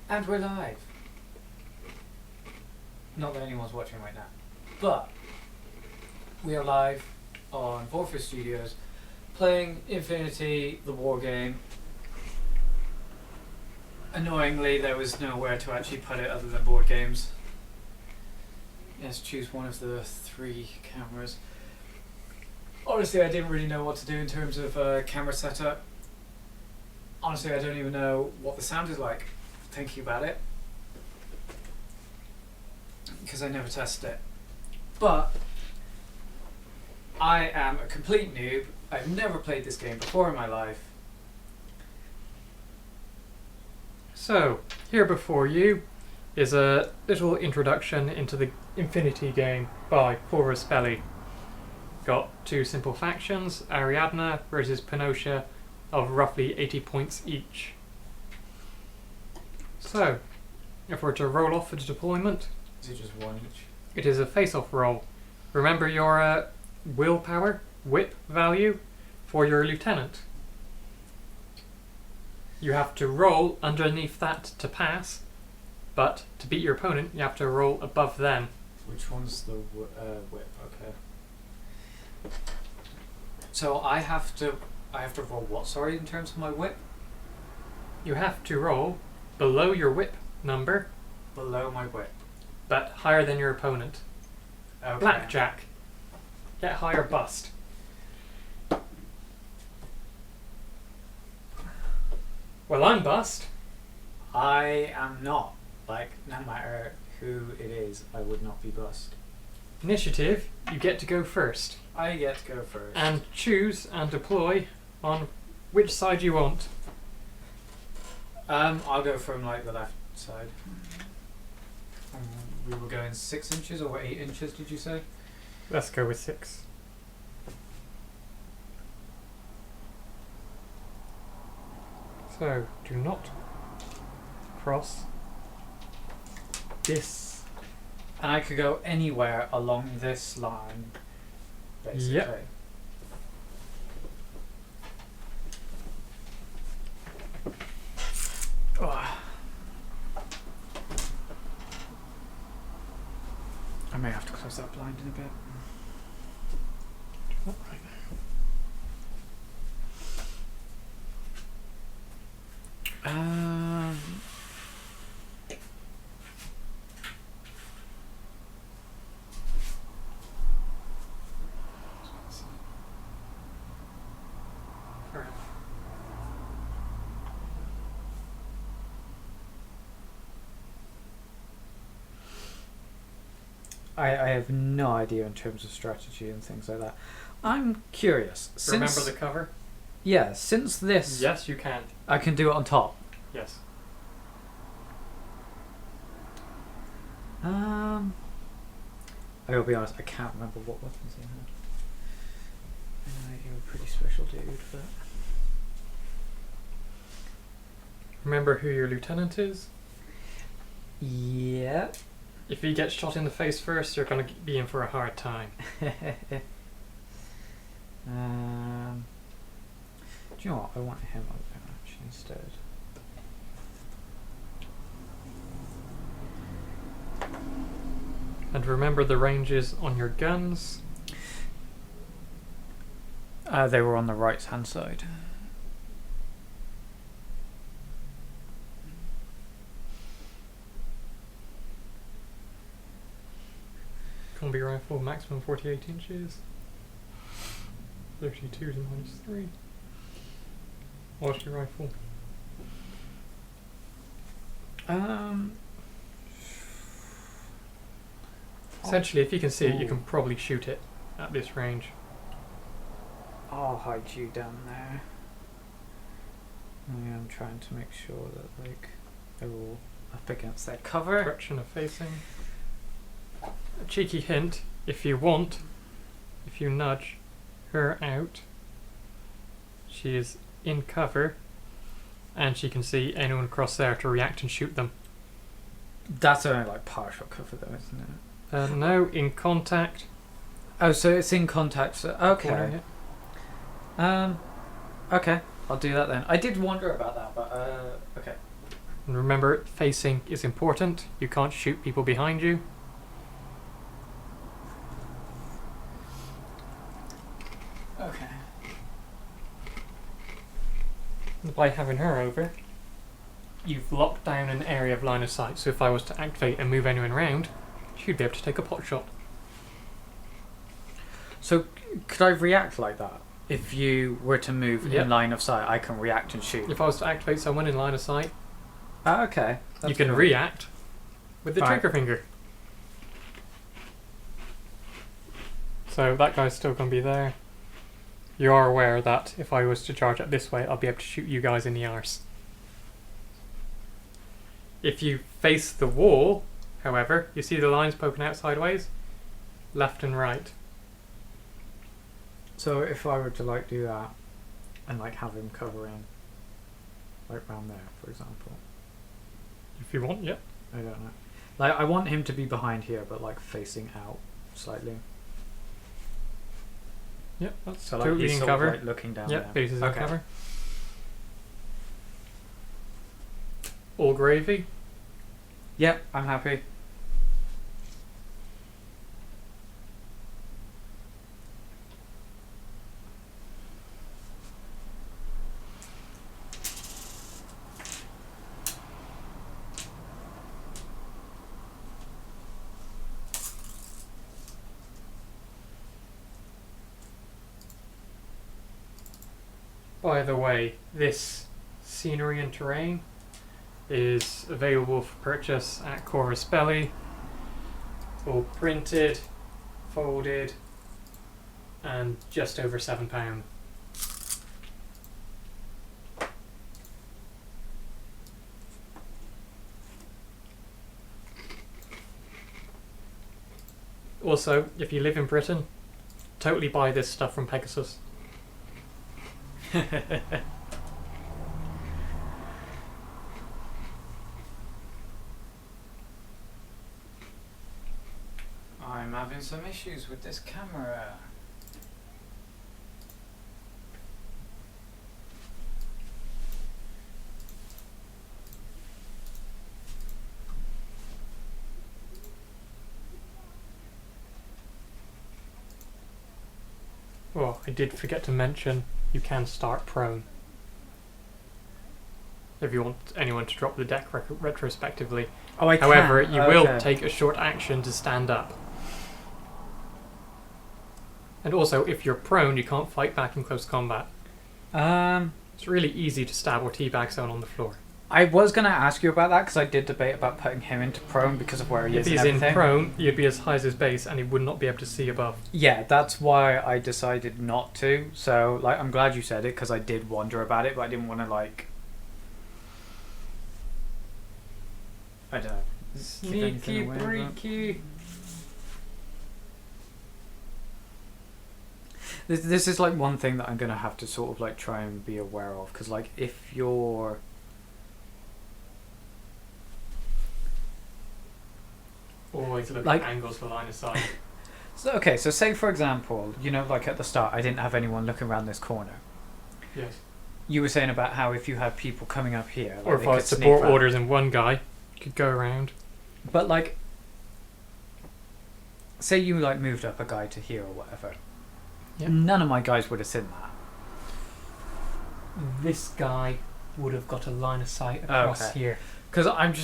And we're live. Not that anyone's watching right now, but we are live on Vorfus Studios playing Infinity, the war game. Annoyingly, there was nowhere to actually put it other than board games. Yes, choose one of the 3 cameras. Honestly, I didn't really know what to do in terms of camera setup. Honestly, I don't even know what the sound is like, thinking about it, because I never tested it. But I am a complete noob. I've never played this game before in my life. So, here before you is a little introduction into the Infinity game by Porus Belli. Got 2 simple factions, Ariadna versus Pinotia, of roughly 80 points each. So, if we're to roll off for the deployment, Is it just one each? it is a face-off roll. Remember your willpower, whip value for your lieutenant. You have to roll underneath that to pass, but to beat your opponent, you have to roll above them. Which one's the whip? Okay. So I have to roll what? Sorry, in terms of my whip? You have to roll below your whip number, Below my whip. but higher than your opponent. Okay. Blackjack. Get higher bust. Well, I'm bust. I am not. Like, no matter who it is, I would not be bust. Initiative, you get to go first. I get to go first. And choose and deploy on which side you want. I'll go from like the left side. We were going 6 inches or 8 inches, did you say? Let's go with 6. So, do not cross this. And I could go anywhere along this line, basically. Yep. Oh. I may have to close that blind in a bit. Not right Um, now. I have no idea in terms of strategy and things like that. I'm curious. Remember the cover? Yeah, since this, Yes, you can. I can do it on top. Yes. I gotta be honest, I can't remember what weapons he had. You're a pretty special dude, but Remember who your lieutenant is? yeah. If he gets shot in the face first, you're going to be in for a hard time. Do you know what? I want him up there actually instead. And remember the ranges on your guns. They were on the right hand side. Combi rifle, maximum 48 inches. 32 to -3. Archery rifle. Essentially, if you can see it, you can probably shoot it at this range. I'll hide you down there. I'm trying to make sure that like they're all up against their cover. Direction of facing. A cheeky hint, if you want, if you nudge her out, she is in cover and she can see anyone across there to react and shoot them. That's only like partial cover though, isn't it? No, in contact. Oh, so it's in contact. So, okay. Corner, Okay. I'll do that then. I did wonder about that, but okay. And remember, facing is important. You can't shoot people behind you. Okay. And by having her over, you've locked down an area of line of sight. So if I was to activate and move anyone around, she'd be able to take a pot shot. So could I react like that? If you were to move Yep. in line of sight, I can react and shoot. If I was to activate someone in line of sight, Okay. you can react with the Right. trigger finger. So that guy's still going to be there. You are aware that if I was to charge up this way, I'll be able to shoot you guys in the arse. If you face the wall, however, you see the lines poking out sideways? Left and right. So if I were to like do that and like have him cover in like round there, for example. If you want, yep. I don't know. Like I want him to be behind here but like facing out slightly. Yep, that's So like totally he's in sort cover. of like looking down Yep, there. bases in Okay. cover. All gravy. Yep, I'm happy. By the way, this scenery and terrain is available for purchase at Chorus Belly. All printed, folded, and just over £7. Also, if you live in Britain, totally buy this stuff from Pegasus. I'm having some issues with this camera. Oh, I did forget to mention, you can start prone. If you want anyone to drop the deck retrospectively. Oh, I However, can. you will take a short action to stand up. And also, if you're prone, you can't fight back in close combat. It's really easy to stab or teabag someone on the floor. I was gonna ask you about that because I did debate about putting him into prone because of where he If is he's and in everything. prone, you'd be as high as his base and he would not be able to see above. Yeah, that's why I decided not to. So, like, I'm glad you said it because I did wonder about it, but I didn't want to like. I don't know. give anything Sneaky away, but- breaky. This is like one thing that I'm gonna have to sort of like try and be aware of because like if you're Always look Like- at angles for line of sight. so say for example, you know, like at the start I didn't have anyone looking around this corner. Yes. You were saying about how if you had people coming up here, like, Or if they I could had sneak support round. orders in one guy, you could go around. But like, say you like moved up a guy to here or whatever. Yep. None of my guys would have seen that. This guy would have got a line of sight across Okay. here. Because I'm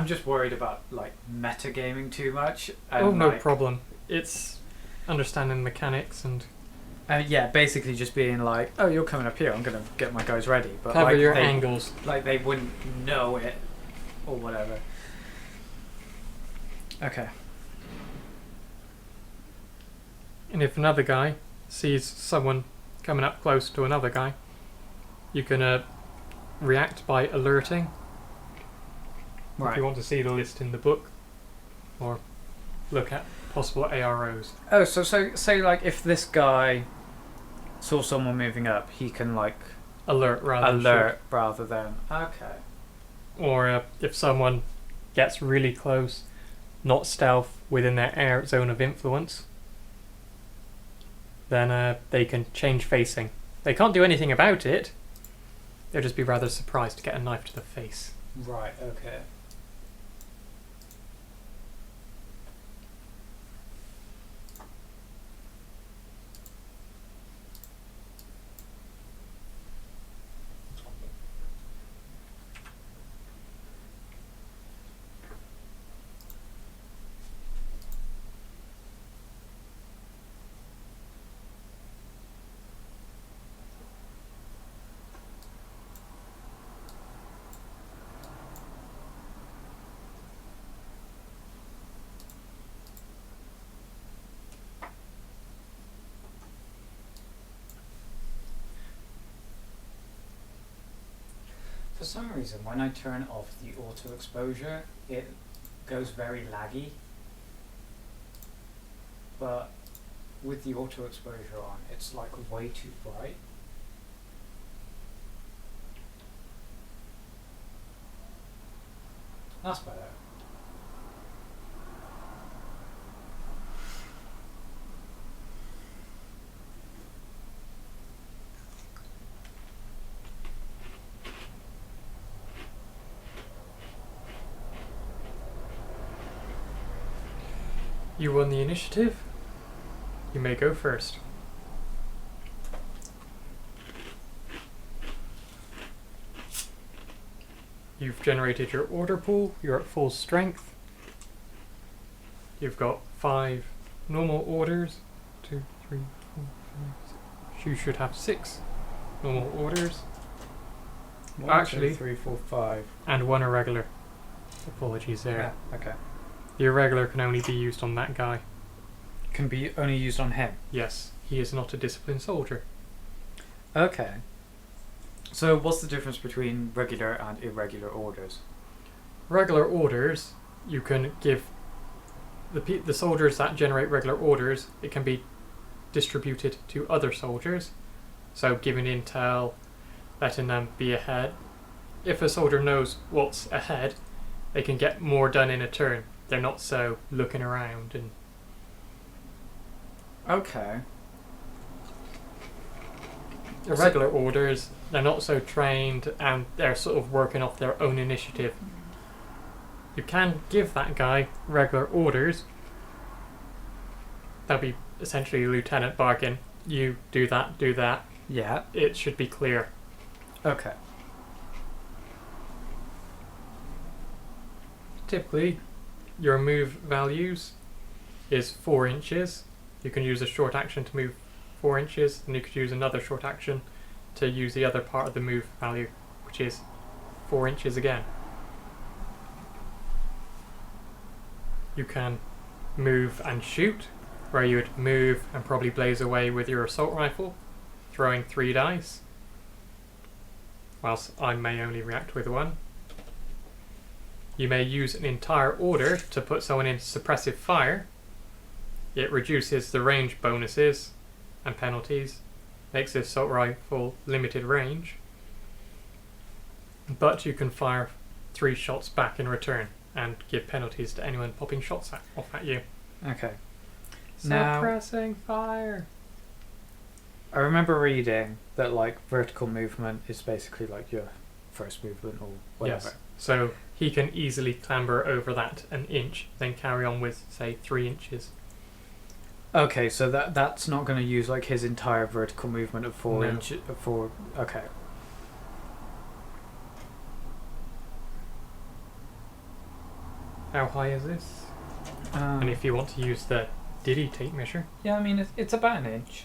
just worried about like metagaming too much. And, Oh, no like, problem. It's understanding mechanics and yeah, basically just being like, oh, you're coming up here. I'm gonna get my guys ready. But cover like, your they, angles. like they wouldn't know it or whatever. Okay. And if another guy sees someone coming up close to another guy, you can react by alerting. If you want to see the list in the book, or look at possible AROs. Oh, so say like if this guy saw someone moving up, he can like Alert rather than alert rather than okay. shoot. Or if someone gets really close, not stealth, within their air zone of influence, then they can change facing. They can't do anything about it. They'll just be rather surprised to get a knife to the face. Right, okay. For some reason, when I turn off the auto exposure, it goes very laggy. But with the auto exposure on, it's like way too bright. That's better. You won the initiative. You may go first. You've generated your order pool. You're at full strength. You've got 5 normal orders. 2, 3, 4, 5, 6. You should have 6 normal orders. 1, Actually- 2, 3, 4, 5. And 1 irregular. Apologies there. Yeah, okay. The irregular can only be used on that guy. Can be only used on him. Yes, he is not a disciplined soldier. Okay. So what's the difference between regular and irregular orders? Regular orders, you can give the soldiers that generate regular orders, it can be distributed to other soldiers. So giving intel, letting them be ahead. If a soldier knows what's ahead, they can get more done in a turn. They're not so looking around and Okay. irregular orders, they're not so trained and they're sort of working off their own initiative. You can give that guy regular orders. That'll be essentially Lieutenant Barkin. You do that, do that. Yeah. It should be clear. Okay. Typically, your move values is 4 inches. You can use a short action to move 4 inches, and you could use another short action to use the other part of the move value, which is 4 inches again. You can move and shoot, where you would move and probably blaze away with your assault rifle, throwing 3 dice, whilst I may only react with 1. You may use an entire order to put someone in suppressive fire. It reduces the range bonuses and penalties, makes the assault rifle limited range, but you can fire 3 shots back in return and give penalties to anyone popping shots off at you. Okay. Now- Suppressing fire. I remember reading that like vertical movement is basically like your first movement or whatever. Yes. So he can easily clamber over that an inch, then carry on with, say, 3 inches. Okay, so that's not going to use like his entire vertical movement of 4 No. inches. 4. Okay. How high is this? Um, And if you want to use the Diddy tape measure, yeah, I mean it's about an inch.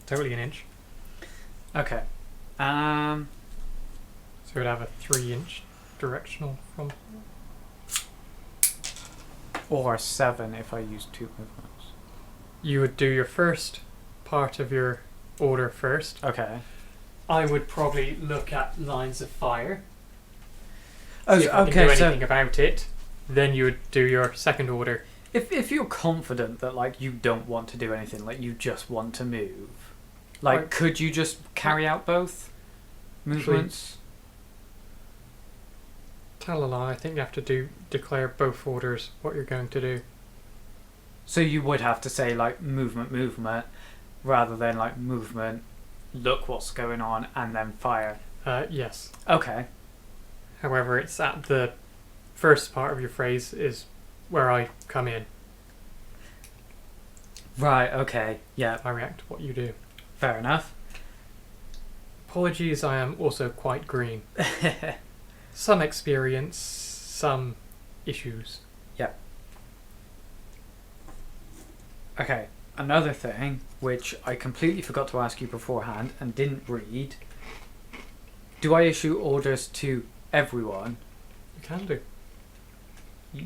totally an inch. Okay. So it would have a 3-inch directional from. Or 7 if I use 2 movements. You would do your first part of your order first. Okay. I would probably look at lines of fire. Oh, See if I can do okay. So anything about it. Then you would do your second order. if you're confident that like you don't want to do anything, like you just want to move, like Right. could you just carry out both movements? Tell a lie. I think you have to declare both orders what you're going to do. So you would have to say like movement, rather than like movement, look what's going on, and then fire. Yes. Okay. However, it's at the first part of your phrase is where I come in. Right, okay. Yeah, I react to what you do. fair enough. Apologies, I am also quite green. Some experience, some issues. Okay, another thing, which I completely forgot to ask you beforehand and didn't read. Do I issue orders to everyone? You can do.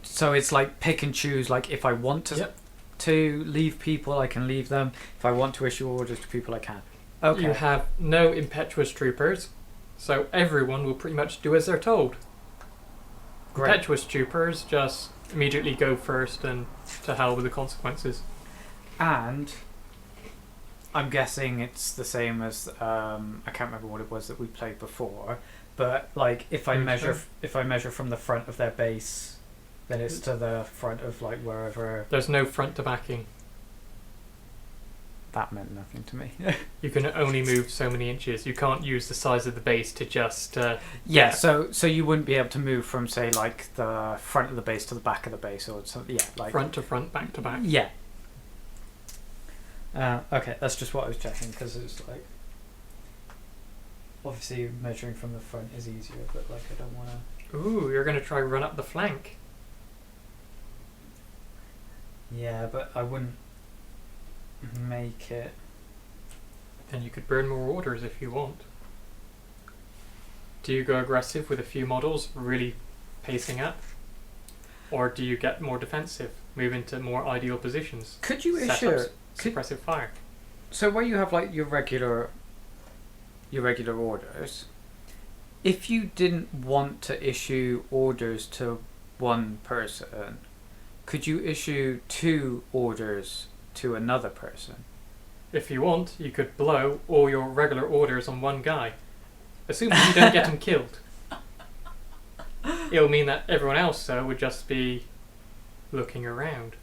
So it's like pick and choose, like if I want to Yep. to leave people, I can leave them. If I want to issue orders to people, I can. Okay. You have no impetuous troopers, so everyone will pretty much do as they're told. Great. Impetuous troopers just immediately go first and to hell with the consequences. And I'm guessing it's the same as I can't remember what it was that we played before, but like if I measure from the front of their base, then it's to the front of like wherever. There's no front to backing. That meant nothing to me. You can only move so many inches. You can't use the size of the base to just. Yeah. So you wouldn't be able to move from say like the front of the base to the back of the base or something. Yeah, like front to front, back to back. Yeah. Okay, that's just what I was checking because it was like obviously measuring from the front is easier, but like I don't want to. Ooh, you're going to try run up the flank. Yeah, but I wouldn't make it. Then you could burn more orders if you want. Do you go aggressive with a few models, really pacing up? Or do you get more defensive, move into more ideal positions? Could you Setups, issue suppressive fire? so where you have like your regular orders? If you didn't want to issue orders to one person, could you issue 2 orders to another person? If you want, you could blow all your regular orders on one guy. Assuming you don't get him killed. It'll mean that everyone else though would just be looking around.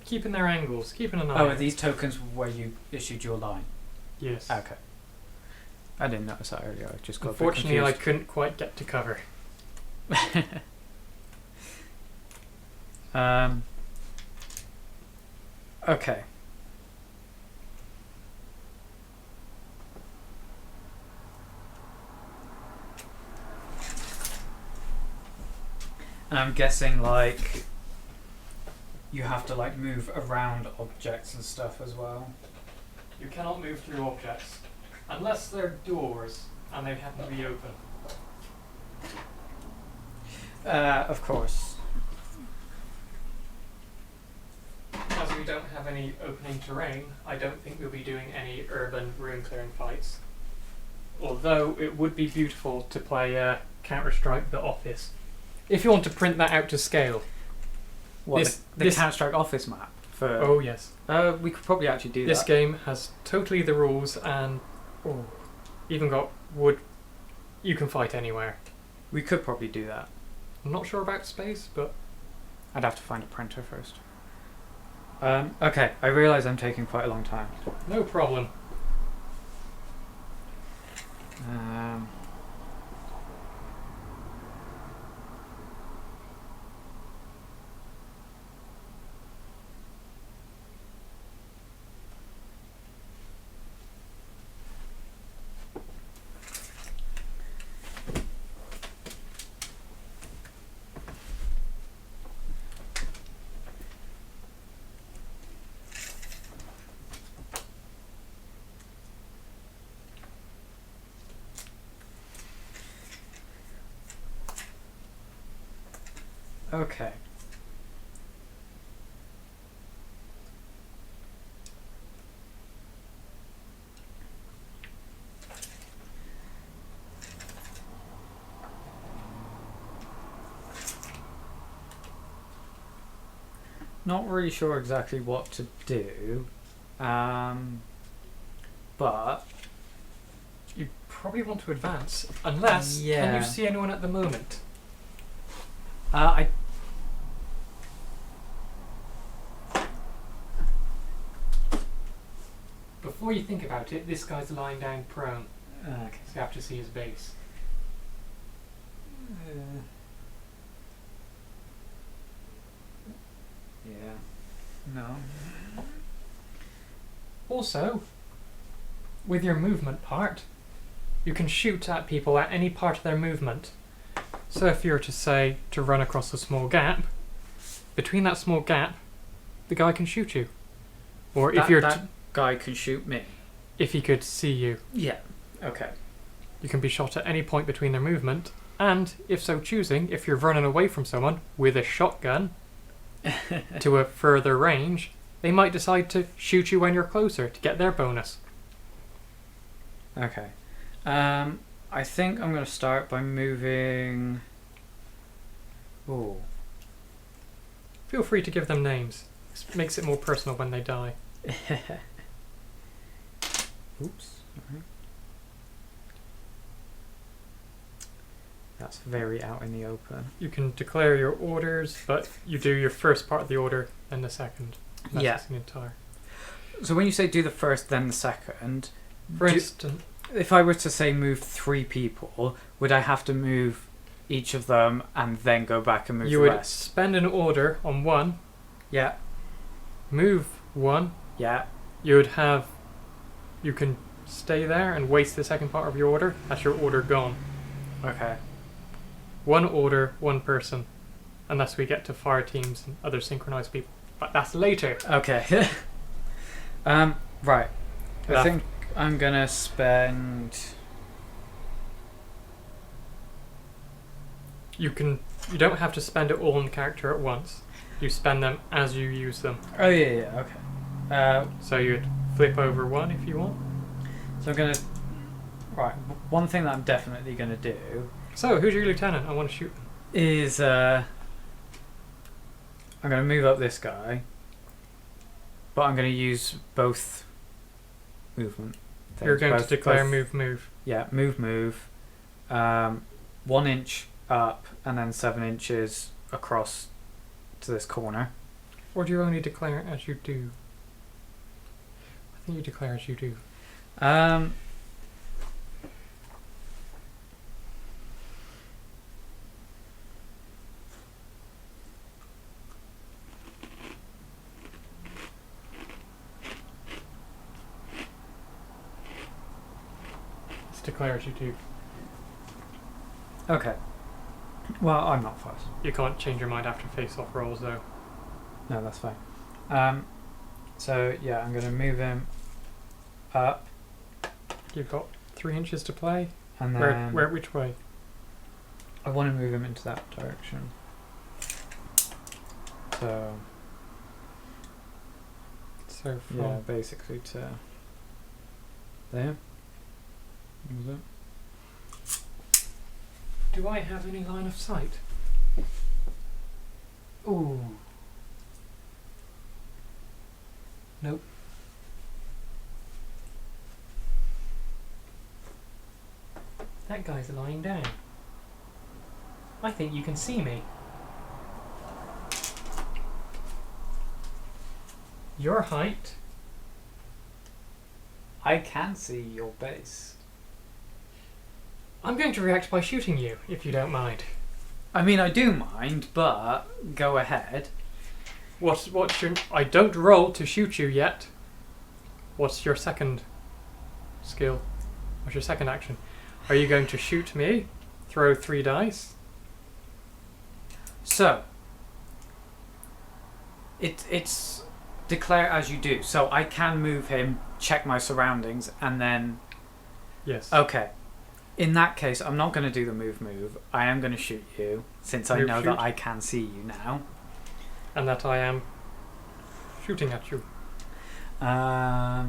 Keeping their angles, keeping an eye. Oh, out. are these tokens where you issued your line? Yes. Okay. I didn't notice that earlier. I just got a bit Unfortunately, I confused. couldn't quite get to cover. Okay. And I'm guessing like you have to like move around objects and stuff as well. You cannot move through objects unless they're doors and they happen to be open. Of course. As we don't have any opening terrain, I don't think we'll be doing any urban room clearing fights. Although it would be beautiful to play Counter-Strike The Office. If you want to print that out to scale. What, the Counter-Strike Office map? For, Oh yes. we could probably actually do This that. game has totally the rules and even got wood. You can fight anywhere. We could probably do that. I'm not sure about space, but I'd have to find a printer first. Okay, I realise I'm taking quite a long time. no problem. Okay. Not really sure exactly what to do, but You probably want to advance, unless can Yeah. you see anyone at the moment? I Before you think about it, this guy's lying down prone, okay. so you have to see his base. Yeah. No. Also, with your movement part, you can shoot at people at any part of their movement. So if you were to say to run across a small gap, between that small gap, the guy can shoot you. Or if that guy can shoot me. if he could see you, Yeah. Okay. you can be shot at any point between their movement. And if so choosing, if you're running away from someone with a shotgun to a further range, they might decide to shoot you when you're closer to get their bonus. Okay. I think I'm going to start by moving. Oh. Feel free to give them names. It makes it more personal when they die. Oops. Sorry. That's very out in the open. You can declare your orders, but you do your first part of the order, then the second. That's Yeah. just an entire. So when you say do the first, then the second, For do- instance, if I were to say move 3 people, would I have to move each of them and then go back and move you the would rest? spend an order on one, Yeah. move one. Yeah. You can stay there and waste the second part of your order. That's your order gone. Okay. One order, one person, unless we get to fire teams and other synchronized people. But that's later. Okay. Right. I That- think I'm gonna spend. You don't have to spend it all on the character at once. You spend them as you use them. Oh yeah. Okay. So you'd flip over one if you want. So I'm gonna. Right. One thing that I'm definitely gonna do So who's your lieutenant? I want to shoot them. is I'm gonna move up this guy, but I'm gonna use both movement. You're things, going both- to declare both- move. Yeah, move. 1 inch up and then 7 inches across to this corner. Or do you only declare as you do? I think you declare as you do. It's declare as you do. Okay. Well, I'm not fussed. You can't change your mind after face-off rolls, though. No, that's fine. So yeah, I'm gonna move him up You've got 3 inches to play. and then Which way? I want to move him into that direction. So So from yeah, basically to there. Was it? Do I have any line of sight? Ooh. Nope. That guy's lying down. I think you can see me. Your height. I can see your base. I'm going to react by shooting you, if you don't mind. I mean, I do mind, but go ahead. What's your... I don't roll to shoot you yet. What's your second skill? What's your second action? Are you going to shoot me? Throw 3 dice? So it's declare as you do. So I can move him, check my surroundings, and then Yes. okay. In that case, I'm not going to do the move. I am going to shoot you, since I Move, know shoot. that I can see you now. And that I am shooting at you. I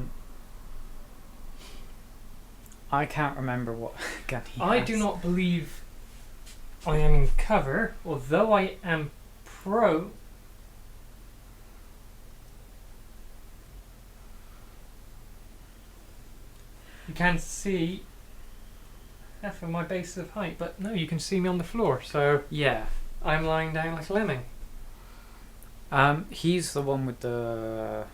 can't remember what gun he I has. do not believe I am in cover, although I am pro. You can see half of my base of height, but no, you can see me on the floor, so Yeah. I'm lying down like a lemming. He's the one with the.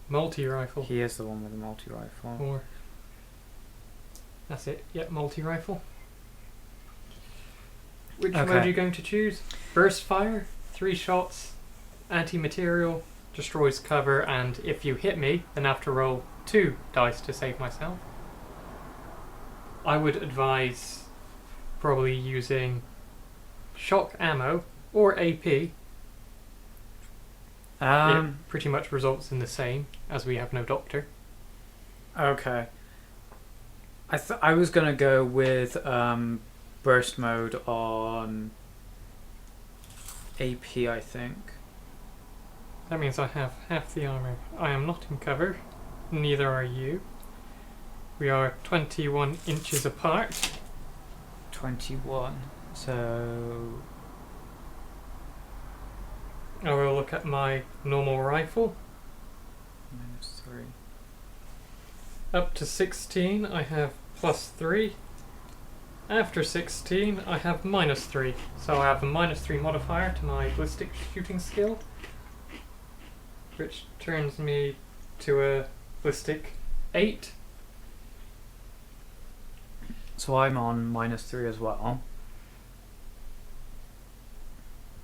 Multi-rifle. He is the one with the multi-rifle. Or that's it. Yep, multi-rifle. Which Okay. mode are you going to choose? Burst fire, 3 shots, anti-material, destroys cover, and if you hit me, then I have to roll 2 dice to save myself. I would advise probably using shock ammo or AP. It pretty much results in the same, as we have no doctor. Okay. I was gonna go with burst mode on AP, I think. That means I have half the armor. I am not in cover. Neither are you. We are 21 inches apart. 21. So I will look at my normal rifle. -3. Up to 16, I have +3. After 16, I have -3. So I have a -3 modifier to my ballistic shooting skill, which turns me to a ballistic 8. So I'm on -3 as well.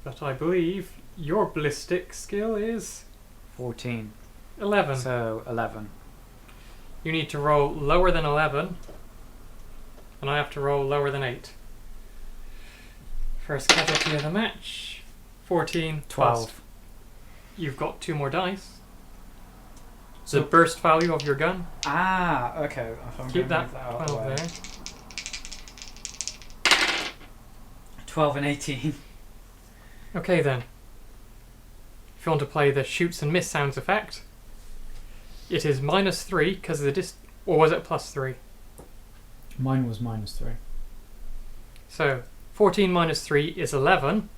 But I believe your ballistic skill is 14. 11. So 11. You need to roll lower than 11, and I have to roll lower than 8. First casualty of the match, 14, 12. plus. You've got 2 more dice. So The burst value of your gun, okay. If I'm keep gonna that move out of the 12 way. there. 12 and 18. Okay then. If you want to play the shoots and miss sounds effect, it is -3 because of the or was it +3? Mine was -3. So 14 -3 is 11.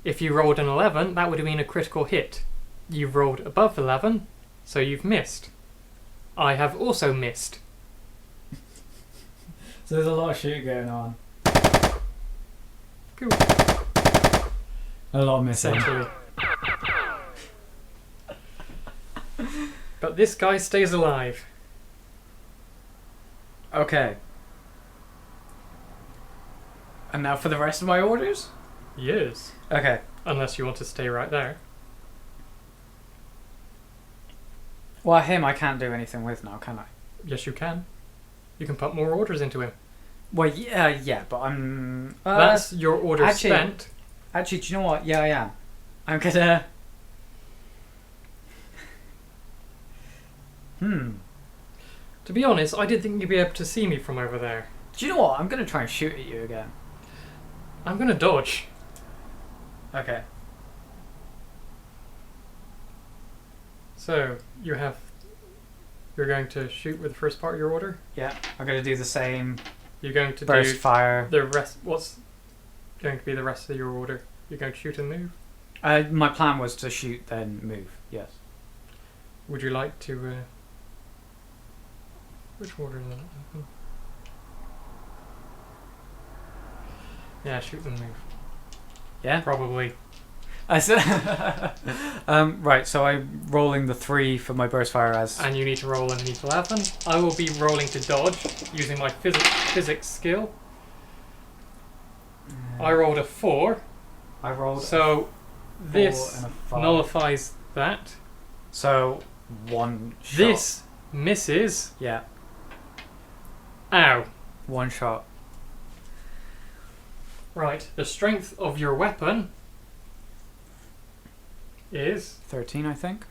If you rolled an 11, that would have been a critical hit. You've rolled above 11, so you've missed. I have also missed. So there's a lot of shooting going on. Cool. A lot of missing. Essentially. But this guy stays alive. Okay. And now for the rest of my orders? Yes. Okay. Unless you want to stay right there. Well, him I can't do anything with now, can I? Yes, you can. You can put more orders into him. Well, yeah, but I'm... That's your order actually- spent. Actually, do you know what? Yeah, I am. I'm gonna... To be honest, I didn't think you'd be able to see me from over there. Do you know what? I'm gonna try and shoot at you again. I'm gonna dodge. Okay. So, you're going to shoot with the first part of your order? Yeah, I'm gonna do the same You're going to burst do fire. the rest. What's going to be the rest of your order? You're going to shoot and move? My plan was to shoot, then move. Yes. Would you like to... which order is that open? Yeah, shoot and move. Yeah? Probably. I said... right, so I'm rolling the 3 for my burst fire as... And you need to roll underneath 11. I will be rolling to dodge using my physics skill. I rolled a 4. I rolled So a 4 this and a 5. nullifies that. So, 1 shot. This misses. Yeah, Ow. 1 shot. Right, the strength of your weapon is... 13, I think.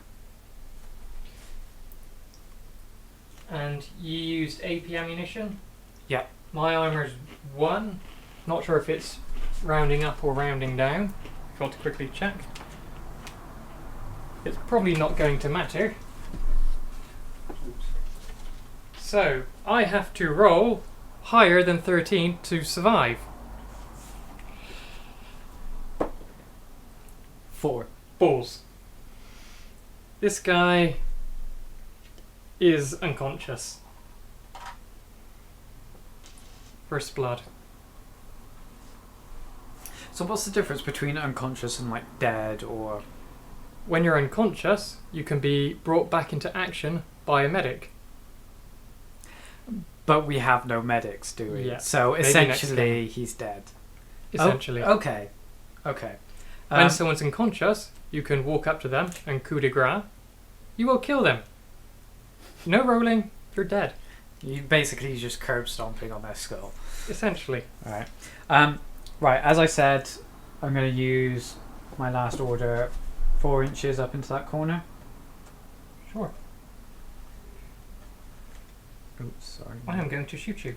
And you used AP ammunition? Yeah. My armor's 1. Not sure if it's rounding up or rounding down. If you want to quickly check. It's probably not going to matter. So, I have to roll higher than 13 to survive. 4. Balls. This guy is unconscious. First blood. So what's the difference between unconscious and like dead or... When you're unconscious, you can be brought back into action by a medic. But we have no medics, do we? Yeah. So Maybe essentially he's dead. essentially. Okay. When someone's unconscious, you can walk up to them and coup de grace. You will kill them. No rolling, you're dead. You basically just curb stomping on their skull. Essentially. Right. Right, as I said, I'm going to use my last order 4 inches up into that corner. Sure. Oops, sorry. I am going to shoot you.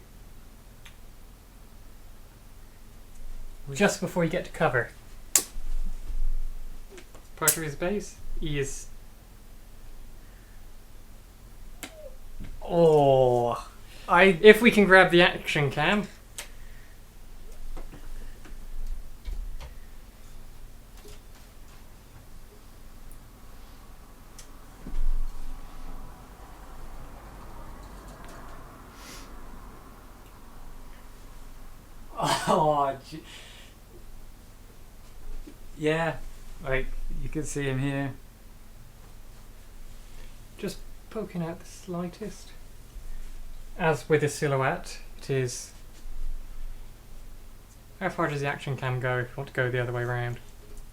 Which- Just before you get to cover. Part of his base, he is... Oh, If we can grab the action cam. yeah, like you can see him here. Just poking out the slightest. As with a silhouette, it is... How far does the action cam go if you want to go the other way around?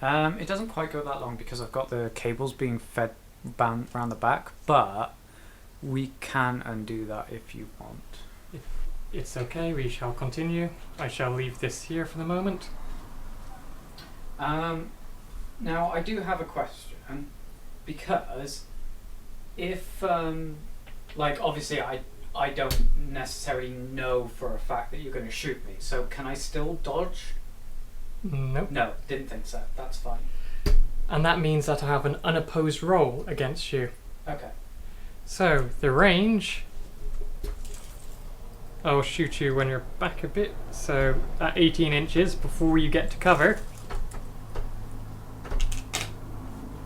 It doesn't quite go that long because I've got the cables being fed around the back, but we can undo that if you want. It's okay, we shall continue. I shall leave this here for the moment. Now I do have a question, because if like obviously I don't necessarily know for a fact that you're going to shoot me, so can I still dodge? Nope. No, didn't think so. That's fine. And that means that I have an unopposed roll against you. Okay. So, the range... I'll shoot you when you're back a bit, so at 18 inches before you get to cover.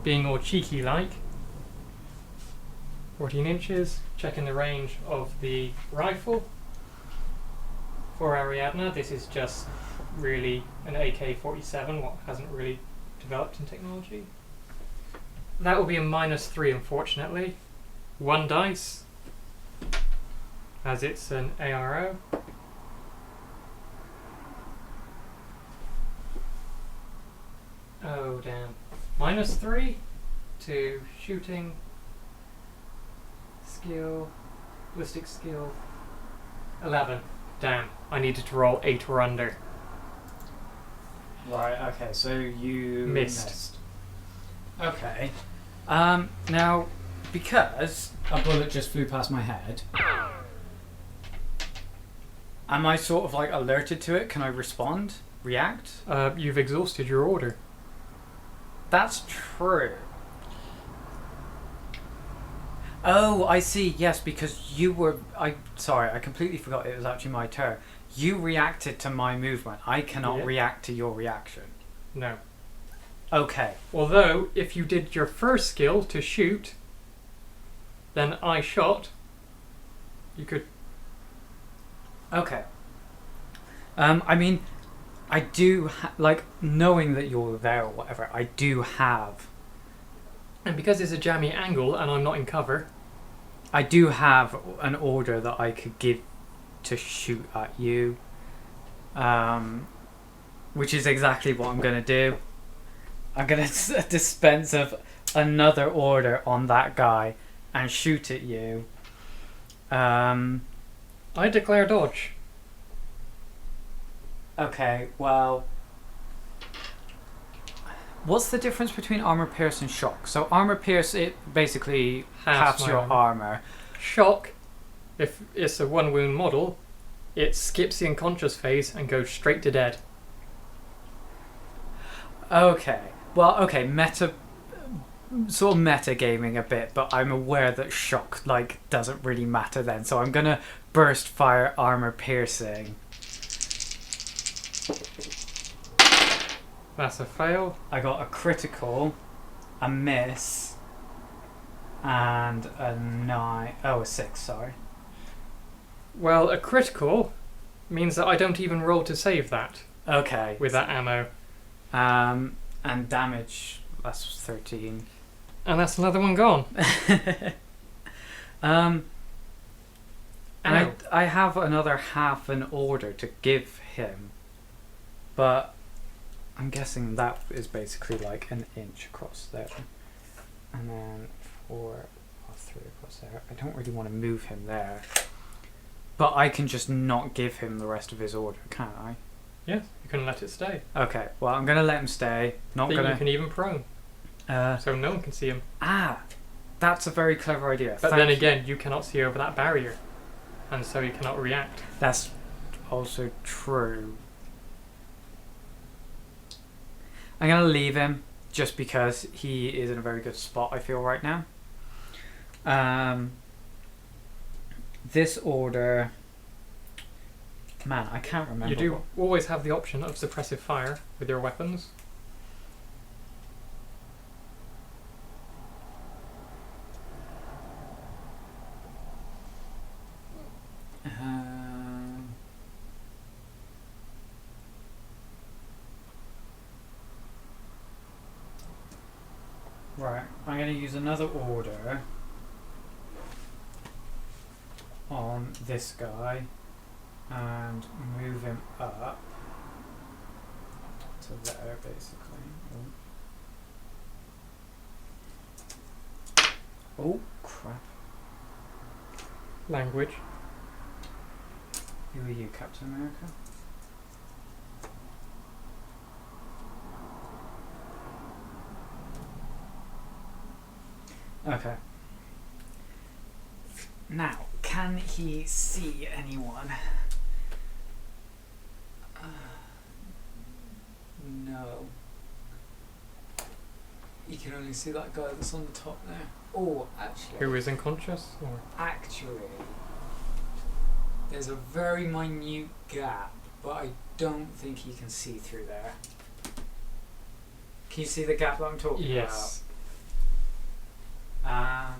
Being all cheeky like. 14 inches, checking the range of the rifle. For Ariadna, this is just really an AK-47, what hasn't really developed in technology. That will be a -3, unfortunately. 1 dice, as it's an ARO. Oh damn. -3 to shooting, skill, ballistic skill, 11. Damn, I needed to roll 8 or under. Right. Okay. So you Missed. Okay. Now, because a bullet just flew past my head, am I sort of like alerted to it? Can I respond? React? You've exhausted your order. That's true. Oh, I see. Yes, because you were... Sorry, I completely forgot it was actually my turn. You reacted to my movement. I cannot Yeah. react to your reaction. No. Okay. Although, if you did your first skill to shoot, then I shot, you could... Okay. I mean, I do... like, knowing that you're there or whatever, I do have... And because it's a jammy angle and I'm not in cover... I do have an order that I could give to shoot at you. Which is exactly what I'm going to do. I'm going to dispense of another order on that guy and shoot at you. I declare dodge. Okay, well... What's the difference between armor pierce and shock? So armor pierce, it basically halves my your armor. armor. Shock, if it's a 1 wound model, it skips the unconscious phase and goes straight to dead. Okay. Well, okay, sort of meta gaming a bit, but I'm aware that shock like doesn't really matter then, so I'm gonna burst fire armor piercing. That's a fail. I got a critical, a miss, and a 6, sorry. Well, a critical means that I don't even roll to save that Okay. with that ammo. And damage, that's 13. And that's another one gone. And Ow. I have another half an order to give him. But I'm guessing that is basically like an inch across there. And then 4 or 3 across there. I don't really want to move him there. But I can just not give him the rest of his order, can't I? Yes, you can let it stay. Okay, well, I'm going to let him stay. Not Then going you to... can even prone, so no one can see him. That's a very clever idea. But Thank then you. again, you cannot see over that barrier, and so you cannot react. That's also true. I'm going to leave him just because he is in a very good spot, I feel, right now. This order... Man, I can't remember. You do always have the option of suppressive fire with your weapons. Right, I'm going to use another order on this guy and move him up to there, basically. Oh, crap. Language. Who are you, Captain America? Okay. Now, can he see anyone? No. You can only see that guy that's on the top there. Oh, actually. Who is unconscious? Or Actually, there's a very minute gap, but I don't think he can see through there. Can you see the gap that I'm talking yes. about?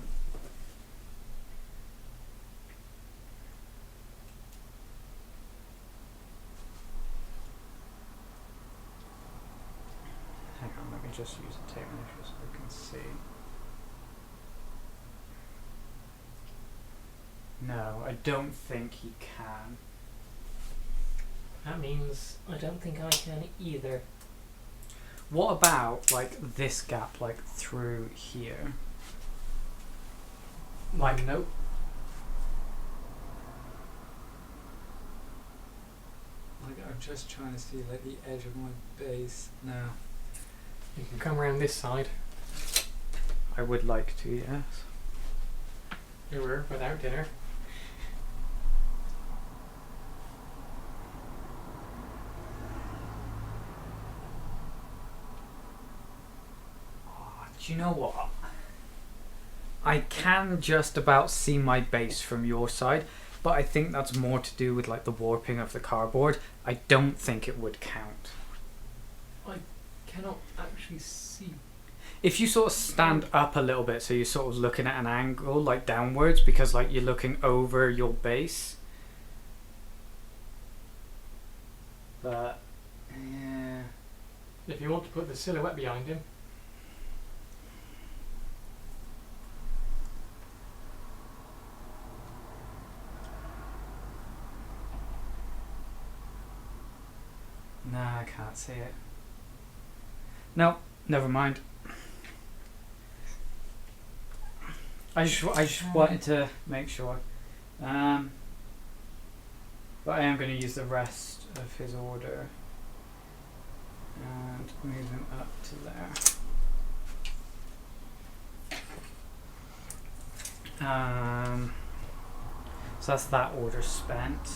Hang on, let me just use a tape measure so I can see. No, I don't think he can. That means I don't think I can either. What about like this gap, like through here? Like nope. Like I'm just trying to see like the edge of my base now. You can come around this side. I would like to, yes. You were without dinner. Do you know what? I can just about see my base from your side, but I think that's more to do with like the warping of the cardboard. I don't think it would count. I cannot actually see. If you sort of stand up a little bit, so you're sort of looking at an angle like downwards, because like you're looking over your base. But yeah. If you want to put the silhouette behind him. Nah, I can't see it. No, never mind. I just wanted to make sure. But I am going to use the rest of his order and move him up to there. So that's that order spent.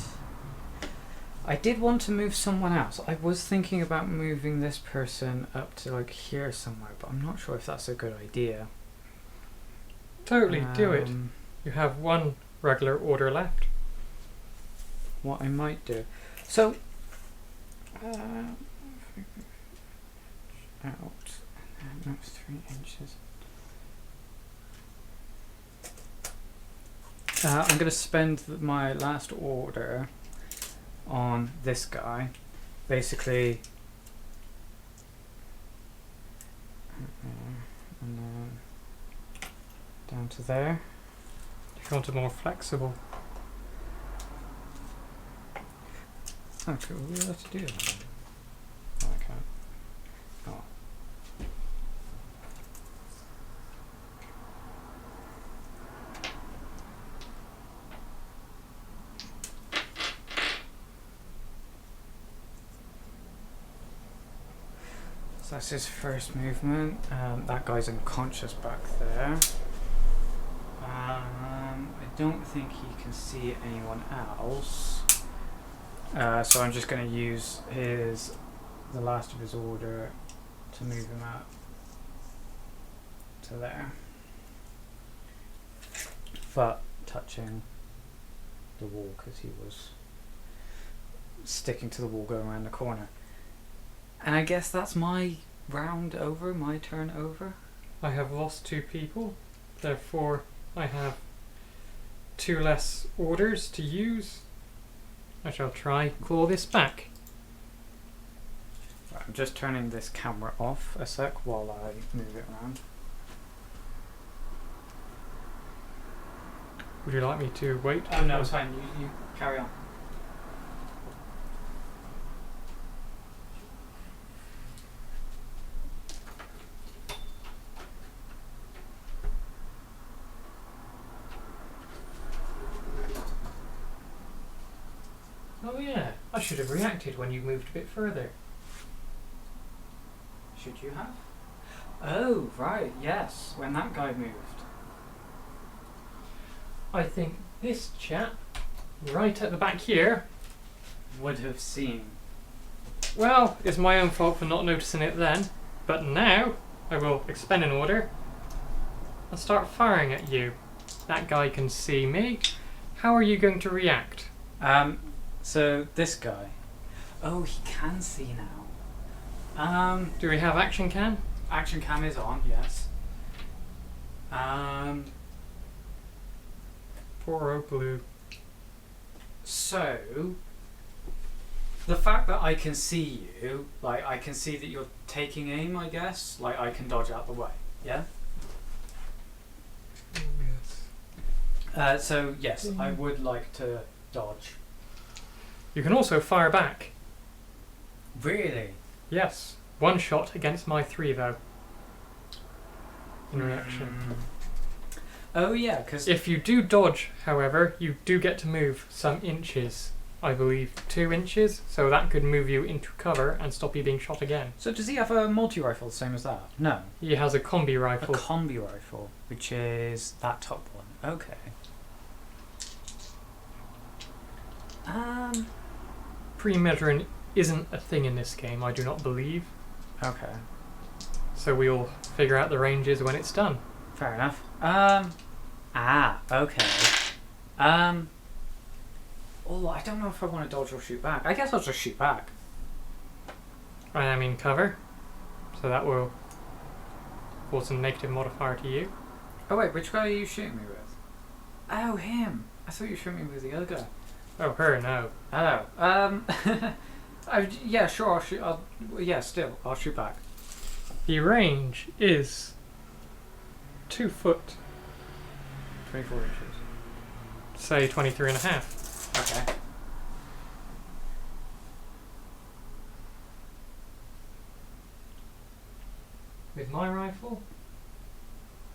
I did want to move someone else. I was thinking about moving this person up to like here somewhere, but I'm not sure if that's a good idea. Totally, do it. You have one regular order left. What I might do. So, out, and that's 3 inches. I'm going to spend my last order on this guy. Basically, and then down to there. If you want it more flexible. Okay, we'll have to do that. So that's his first movement. That guy's unconscious back there. I don't think he can see anyone else. So I'm just going to use the last of his order to move him out to there. But touching the wall because he was sticking to the wall going around the corner. And I guess that's my round over, my turn over. I have lost 2 people, therefore I have 2 less orders to use. I shall try claw this back. Right, I'm just turning this camera off a sec while I move it around. Would you like me to wait? Oh no, it's fine. You carry on. Oh yeah, I should have reacted when you moved a bit further. Should you have? Oh, right, yes, when that guy moved. I think this chap, right at the back here, Would have seen. well, it's my own fault for not noticing it then, but now I will expend an order and start firing at you. That guy can see me. How are you going to react? So this guy. Oh, he can see now. Do we have action cam? Action cam is on, yes. Poor old blue. So, the fact that I can see you, like, I can see that you're taking aim, I guess, like, I can dodge out the way, yeah? Yes. So, yes, I would like to dodge. You can also fire back. Really? Yes. 1 shot against my 3 though. In reaction. Oh, yeah, because... If you do dodge, however, you do get to move some inches. I believe 2 inches, so that could move you into cover and stop you being shot again. So does he have a multi-rifle the same as that? No. He has a combi A rifle. combi rifle, which is that top one. Okay. Pre-measuring isn't a thing in this game, I do not believe. Okay. So we'll figure out the ranges when it's done. Fair enough. Okay. Oh, I don't know if I want to dodge or shoot back. I guess I'll just shoot back. I am in cover, so that will cause some negative modifier to you. Oh wait, which guy are you shooting me with? Oh, him. I thought you were shooting me with the other guy. Oh, her, no. Oh, yeah, sure, I'll shoot, I'll shoot back. The range is 2 foot, 24 inches. say 23 and a half. Okay. With my rifle,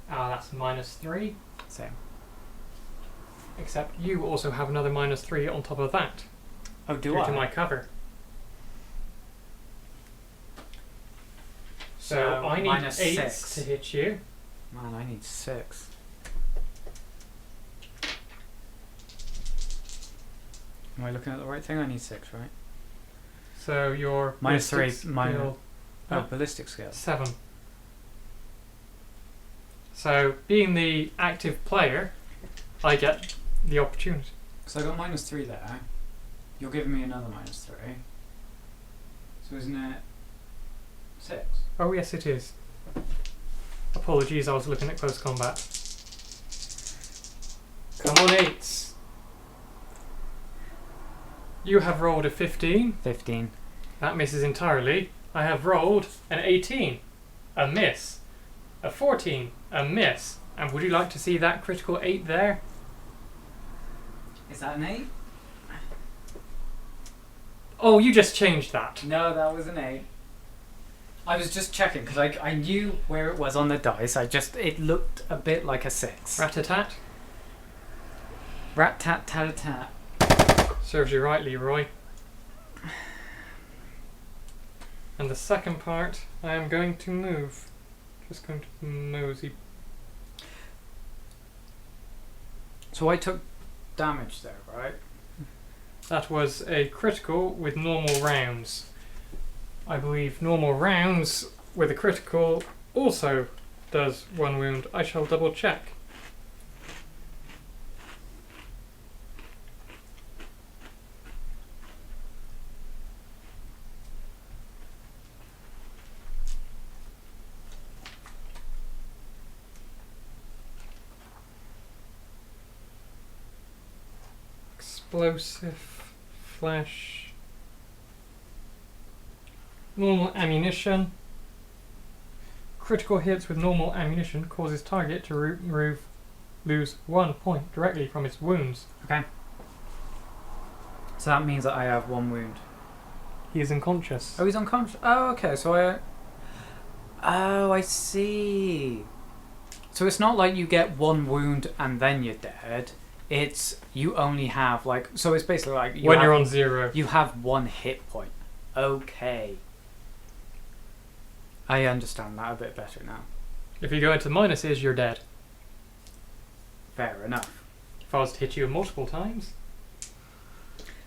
that's -3. Same. Except you also have another -3 on top of that. Oh, do due I? to my cover. So I need -8 -6 to hit you. Man, I need 6. Am I looking at the right thing? I need 6, right? So your -3, skill, ballistic skill. 7. So being the active player, I get the opportunity. So I got -3 there. You're giving me another -3. So isn't it 6? Oh yes, it is. Apologies, I was looking at close combat. Come on, 8s. You have rolled a 15. 15. That misses entirely. I have rolled an 18. A miss. A 14. A miss. And would you like to see that critical 8 there? Is that an 8? Oh, you just changed that. No, that was an 8. I was just checking because I knew where it was on the dice. It looked a bit like a 6. Rat-a-tat. Rat-tat-tat-a-tat. Serves you right, Leroy. And the second part, I am going to move. Just going to nosy. So I took damage there, right? That was a critical with normal rounds. I believe normal rounds with a critical also does 1 wound. I shall double check. Explosive, flash, normal ammunition. Critical hits with normal ammunition causes target to lose 1 point directly from its wounds. Okay. So that means that I have 1 wound. He is unconscious. Oh, he's unconscious. Oh, okay. So I see. So it's not like you get 1 wound and then you're dead. It's you only have so it's basically like you're on 0. You have 1 hit point. Okay. I understand that a bit better now. If you go into minuses, you're dead. Fair enough. If I was to hit you multiple times.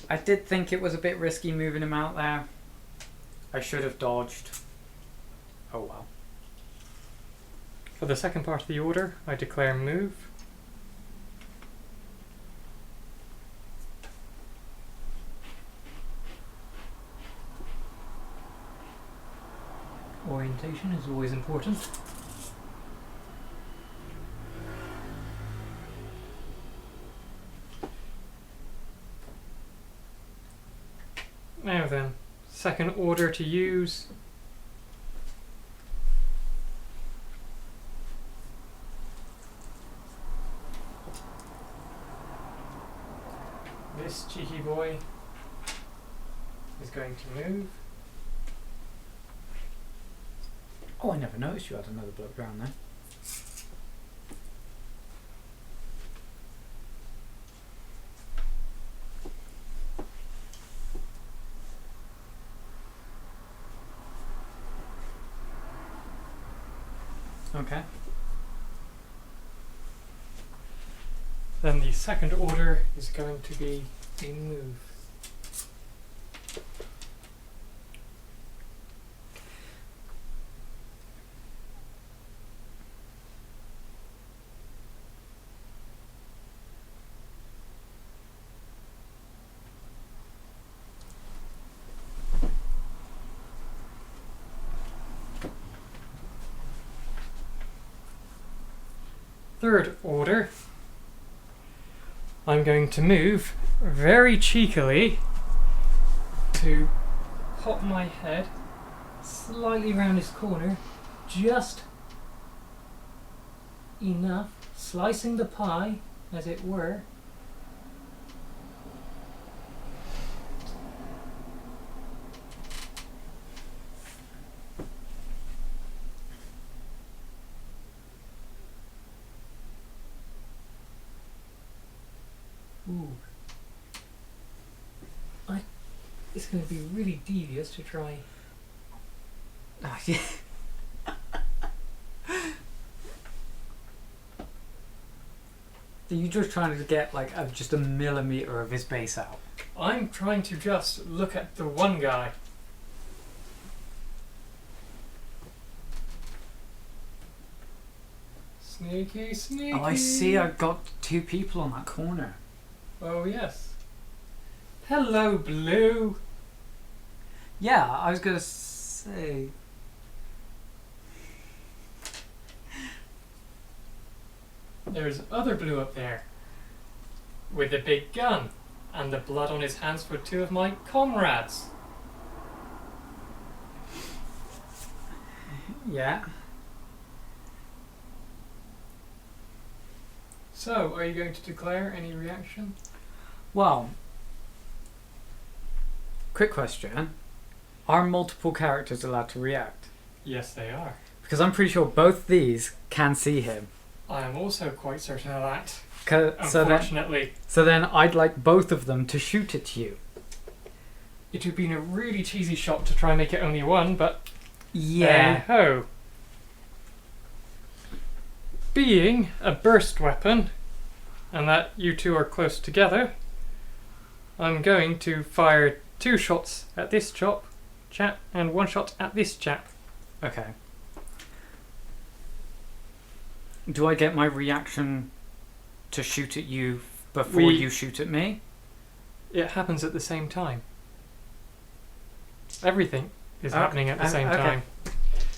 I did think it was a bit risky moving him out there. I should have dodged. Oh well. For the second part of the order, I declare move. Orientation is always important. Now then, second order to use. This cheeky boy is going to move. Oh, I never noticed you had another bloke down there. Okay. Then the second order is going to be a move. Third order, I'm going to move very cheekily to pop my head slightly round this corner, just enough, slicing the pie, as it were. Ooh. It's going to be really devious to try. Oh, yeah. Are you just trying to get just a millimetre of his base out? I'm trying to just look at the one guy. Sneaky, sneaky. Oh, I see. I've got 2 people on that corner. Oh, yes. Hello, Blue. Yeah, I was going to say... There's other Blue up there. With a big gun. And the blood on his hands for 2 of my comrades. Yeah. So, are you going to declare any reaction? Well, quick question. Are multiple characters allowed to react? Yes, they are. Because I'm pretty sure both these can see him. I am also quite certain of that. So Unfortunately. then I'd like both of them to shoot at you. it would have been a really cheesy shot to try and make it only one, but Yeah. ho. Being a burst weapon, and that you two are close together, I'm going to fire 2 shots at this chap, and 1 shot at this chap. Okay. Do I get my reaction to shoot at you before you shoot at me? It happens at the same time. Everything is Okay. happening at the same Okay. time.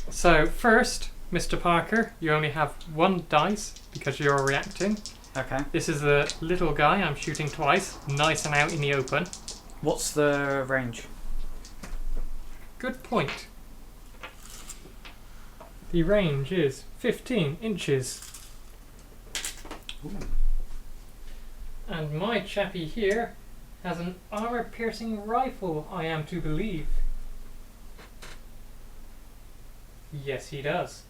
So first, Mr. Parker, you only have 1 dice because you're reacting. Okay. This is the little guy I'm shooting twice, nice and out in the open. What's the range? Good point. The range is 15 inches. Ooh. And my chappie here has an armor-piercing rifle, I am to believe. Yes, he does.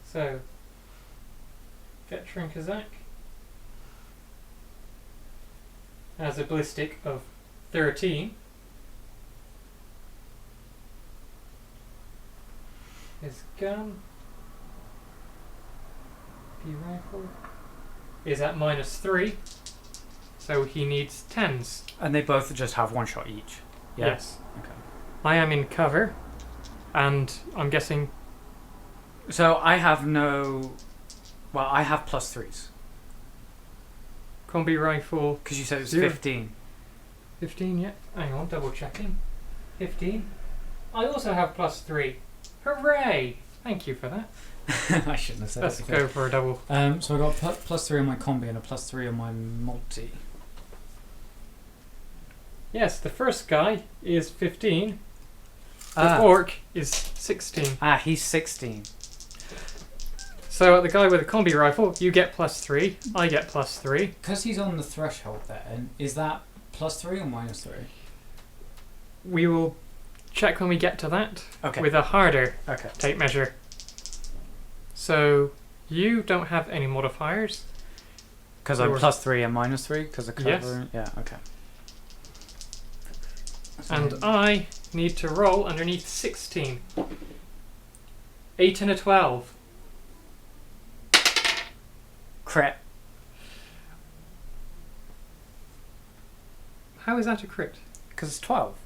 So, veteran Kazakh has a ballistic of 13. His gun, the rifle, is at -3, so he needs 10s. And they both just have 1 shot each. Yeah? Yes. Okay. I am in cover, and I'm guessing. So I have no. Well, I have +3s. Combi rifle Because you said it was 0. 15. 15, yeah. Hang on, double checking. 15. I also have +3. Hooray! Thank you for that. I shouldn't have said Let's it. go for a double. So I got +3 on my combi and a +3 on my multi. Yes, the first guy is 15. The Ah. orc is 16. He's 16. So the guy with the combi rifle, you get +3. I get +3. Because he's on the threshold there, is that +3 or -3? We will check when we get to that Okay. with a harder Okay. tape measure. So you don't have any modifiers. Because I'm Yours- +3 and -3 because of cover. Yes. Yeah. Okay. And I need to roll underneath 16. 8 and a 12. Crit. How is that a crit? Because it's 12.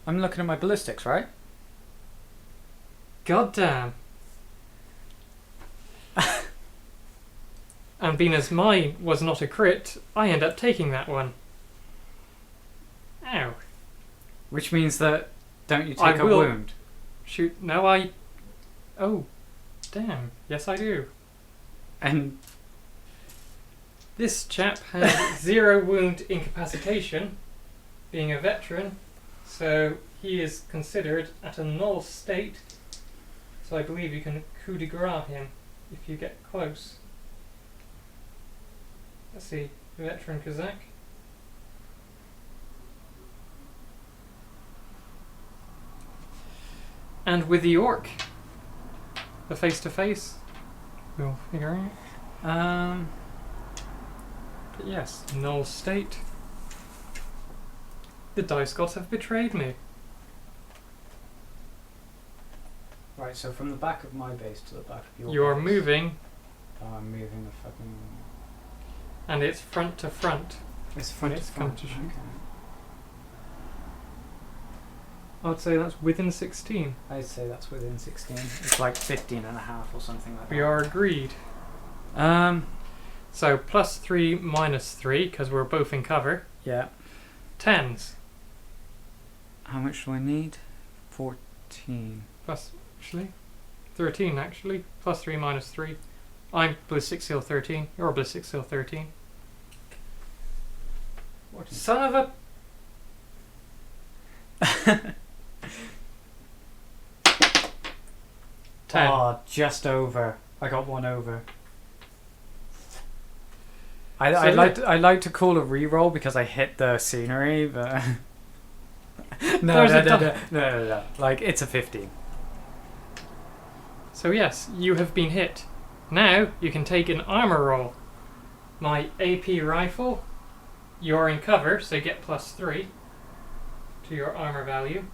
I'm looking at my ballistics, right? God damn. And being as mine was not a crit, I end up taking that one. Ow. Which means that don't you I take a will- wound? Shoot, no I... Oh, damn. Yes I do. And This chap has 0 wound incapacitation, being a veteran, so he is considered at a null state, so I believe you can coup de grace him if you get close. Let's see, veteran Kazakh. And with the orc, the face-to-face, we'll figure out. But yes, null state. The dice gods have betrayed me. right, so from the back of my base to the back of your You are base. moving, Oh, I'm moving the fucking. and it's front to front. It's front It's to front. come to shoot. Okay. I would say that's within 16. I'd say that's within 16. It's like 15 and a half or something like that. We are agreed. So +3, -3, because we're both in cover. Yeah. 10s. How much do I need? 14. Plus, actually, 13 actually. +3, -3. I'm ballistic seal 13. You're ballistic seal 13. Son of a... 10. Oh, just over. I got one over. I So I like to call a reroll because I hit the scenery, but no, There's no, a no, du- no. Like it's a 15. So yes, you have been hit. Now you can take an armor roll. My AP rifle You're in cover, so you get +3 to your armor value.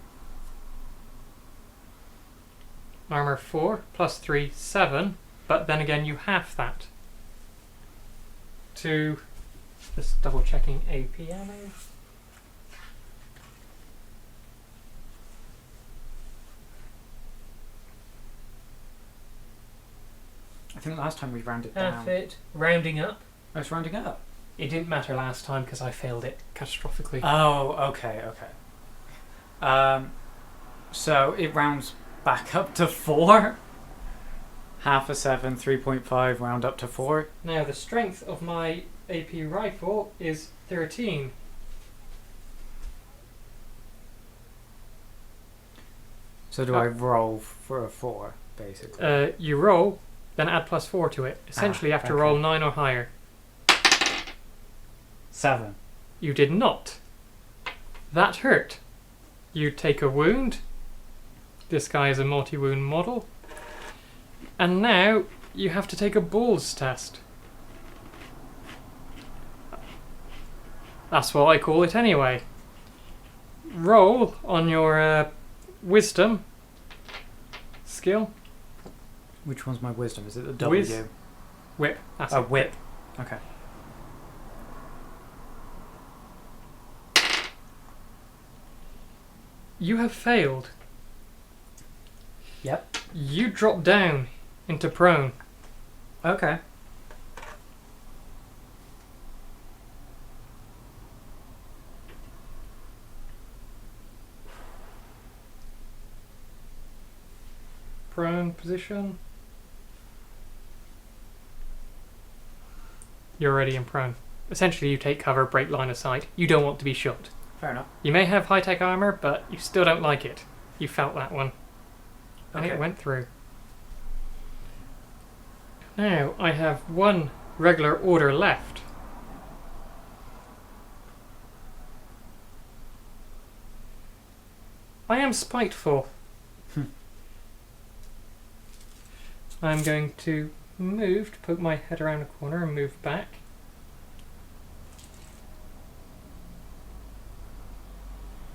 Armor 4, +3, 7. But then again, you half that to... Just double checking AP ammo. I think last time we rounded Half down. it. Rounding up. I was rounding up. It didn't matter last time because I failed it catastrophically. Oh, okay. So it rounds back up to 4. Half a 7, 3.5, round up to 4. Now the strength of my AP rifle is 13. So do I roll for a 4, basically? You roll, then add +4 to it. Essentially, you have to okay. roll 9 or higher. 7. You did not. That hurt. You take a wound. This guy is a multi-wound model. And now you have to take a balls test. That's what I call it anyway. Roll on your wisdom skill. Which one's my wisdom? Is it the W? Whip. That's A it. whip. Okay. You have failed. Yep. You drop down into prone. Okay. Prone position. You're already in prone. Essentially, you take cover, break line of sight. You don't want to be shot. Fair enough. You may have high-tech armor, but you still don't like it. You felt that one. And Okay. it went through. Now, I have one regular order left. I am spiteful. I'm going to move to poke my head around a corner and move back.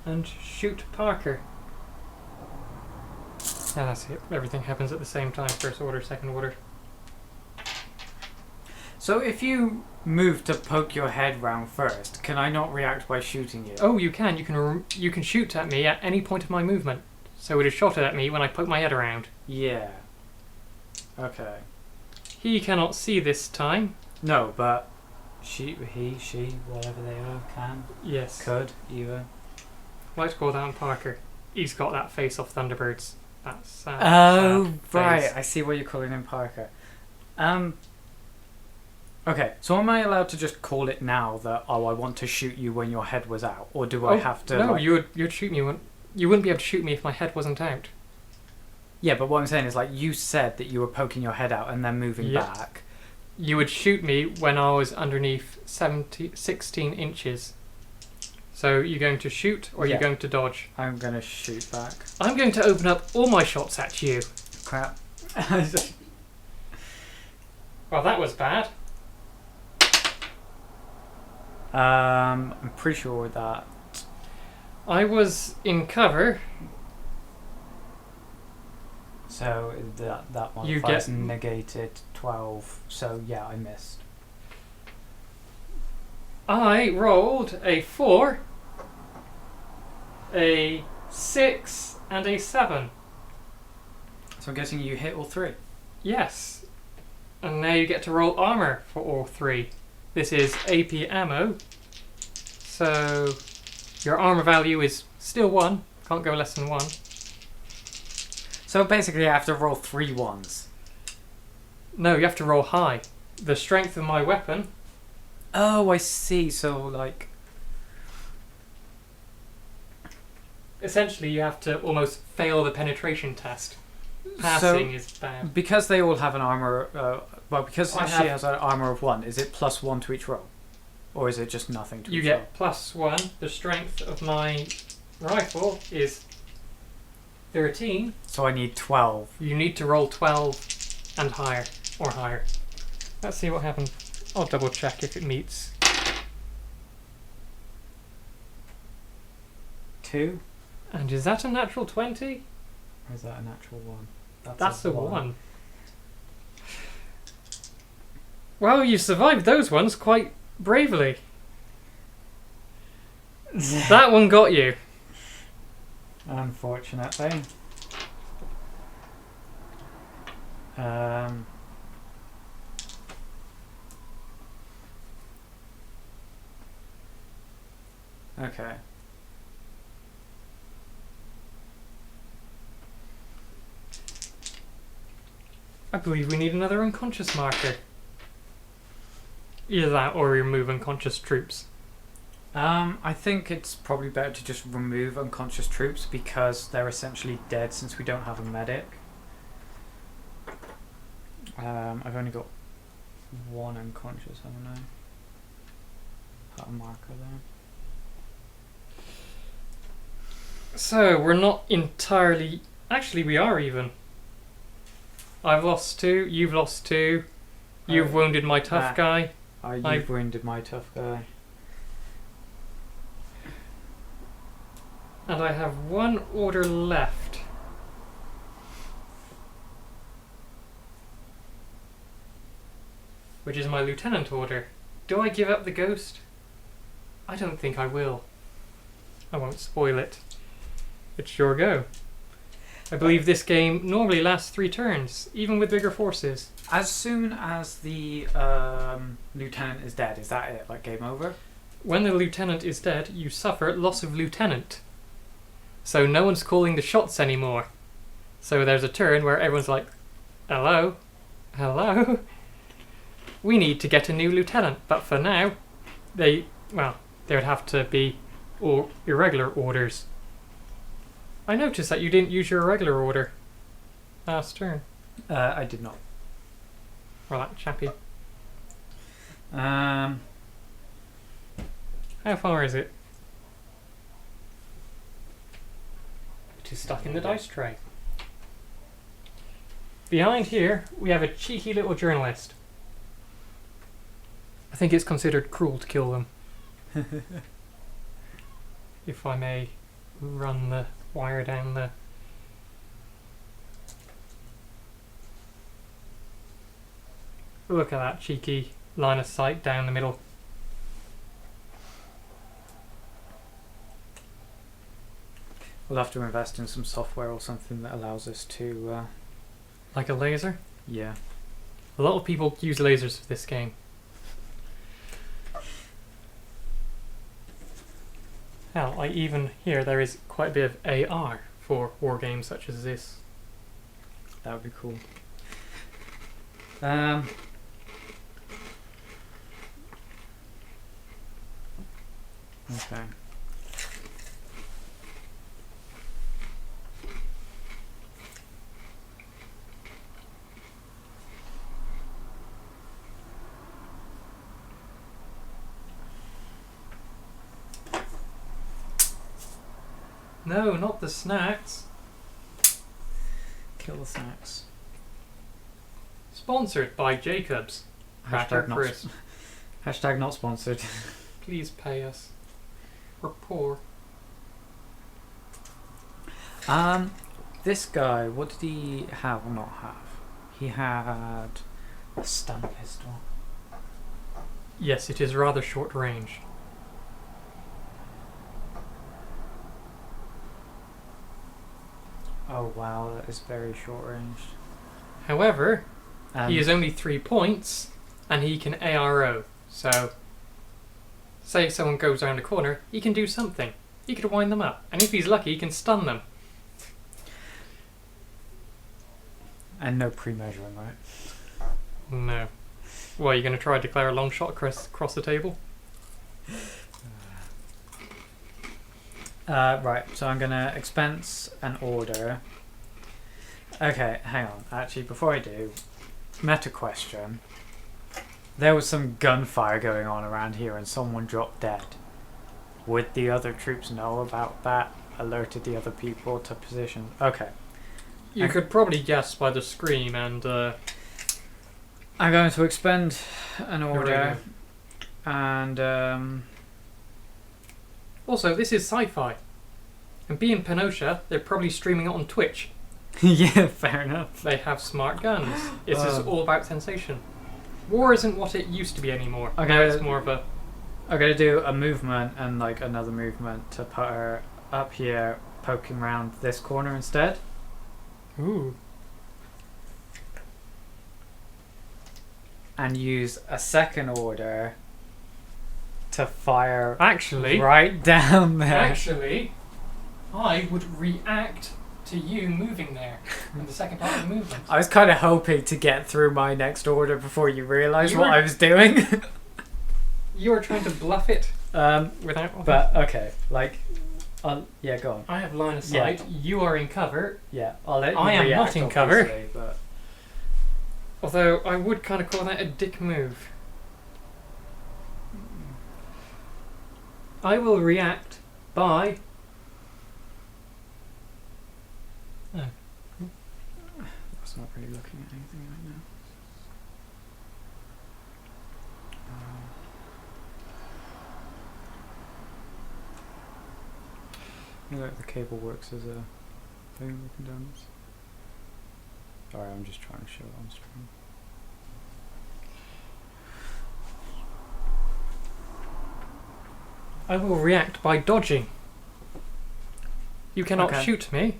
And shoot Parker. Yeah, that's it. Everything happens at the same time. First order, second order. So if you move to poke your head round first, can I not react by shooting you? Oh, you can. You can shoot at me at any point of my movement. So it is shot at me when I poke my head around. Yeah. Okay. He cannot see this time. No, but he, she, whatever they are, can, Yes. could, either. Let's call that Parker. He's got that face off Thunderbirds. That's sad. Oh, sad right. face. I see what you're calling him Parker. Okay, so am I allowed to just call it now that, oh, I want to shoot you when your head was out? Or do I have to... No, like... you'd shoot me when... You wouldn't be able to shoot me if my head wasn't out. Yeah, but what I'm saying is, like, you said that you were poking your head out and then moving Yep. back. You would shoot me when I was underneath 16 inches. So you're going to shoot or Yeah. you're going to dodge? I'm going to shoot back. I'm going to open up all my shots at you. Crap. Well, that was bad. I'm pretty sure that... I was in cover. So that You modifier's get- negated 12. So yeah, I missed. I rolled a 4, a 6, and a 7. So I'm guessing you hit all 3. Yes. And now you get to roll armor for all 3. This is AP ammo. So your armor value is still 1. Can't go less than 1. So basically I have to roll 3 ones. No, you have to roll high. The strength of my weapon. Oh, I see. So like... Essentially, you have to almost fail the penetration test. Passing is bad. Because they all have an armor... well, because I she have- has an armor of 1, is it +1 to each roll? Or is it just nothing to You each roll? get +1. The strength of my rifle is 13. So I need 12. You need to roll 12 and higher, or higher. Let's see what happens. I'll double check if it meets. 2. And is that a natural 20? Or is that a natural 1? That's a 1. Well, you survived those ones quite bravely. That one got you. Unfortunately. Okay. I believe we need another unconscious marker. Either that or remove unconscious troops. I think it's probably better to just remove unconscious troops because they're essentially dead since we don't have a medic. I've only got 1 unconscious, haven't I? Put a marker there. So, we're not entirely... Actually, we are even. I've lost 2, you've lost 2, you've wounded my tough guy. You've wounded my tough guy. And I have 1 order left. Which is my lieutenant order. Do I give up the ghost? I don't think I will. I won't spoil it. It's your go. I believe this game normally lasts 3 turns, even with bigger forces. As soon as the lieutenant is dead, is that it? Like game over? When the lieutenant is dead, you suffer loss of lieutenant. So no one's calling the shots anymore. So there's a turn where everyone's like, hello? Hello? We need to get a new lieutenant, but for now, there would have to be irregular orders. I noticed that you didn't use your irregular order last turn. I did not. Well, that chappy. Um, How far is it? It is stuck in the dice tray. Behind here, we have a cheeky little journalist. I think it's considered cruel to kill them. If I may run the wire down the... Look at that cheeky line of sight down the middle. We'll have to invest in some software or something that allows us to... Like a laser? Yeah. A lot of people use lasers for this game. Hell, I even hear there is quite a bit of AR for war games such as this. That would be cool. Okay. No, not the snacks. Kill the snacks. Sponsored by Jacobs. Hashtag not, Chris. hashtag not sponsored. Please pay us. We're poor. This guy, what did he have or not have? He had a stun pistol. Yes, it is rather short range. Oh wow, that is very short range. However, he is only 3 points, and he can ARO. So, say someone goes around a corner, he can do something. He could wind them up, and if he's lucky, he can stun them. And no pre-measuring, right? No. Well, you're going to try to declare a long shot across the table? Right, so I'm going to expense an order. Okay, hang on. Actually, before I do, meta question. There was some gunfire going on around here and someone dropped dead. Would the other troops know about that? Alerted the other people to position? Okay. You could probably guess by the scream and... I'm going to expend an Here we order. And, Also, this is sci-fi. And being Penosha, they're probably streaming it on Twitch. Yeah, fair enough. They have smart guns. It's just all about sensation. War isn't what it used to be anymore. Okay. Now it's more of a... I'm gonna do a movement and like another movement to put her up here, poking around this corner instead. Ooh. And use a second order to fire Actually... right down there. Actually, I would react to you moving there in the second part of the movement. I was kind of hoping to get through my next order before you realised You what were- I was doing. You are trying to bluff it without... But okay, like, yeah, go on. I have line of Yeah. sight. You are in cover. Yeah, I'll let you I am react, not in cover. obviously, but Although I would kind of call that a dick move. I will react by... that's not really looking at anything right now. Like the cable works as a thing looking down this. Sorry, I'm just trying to show it on stream. I will react by dodging. You cannot Okay. shoot me.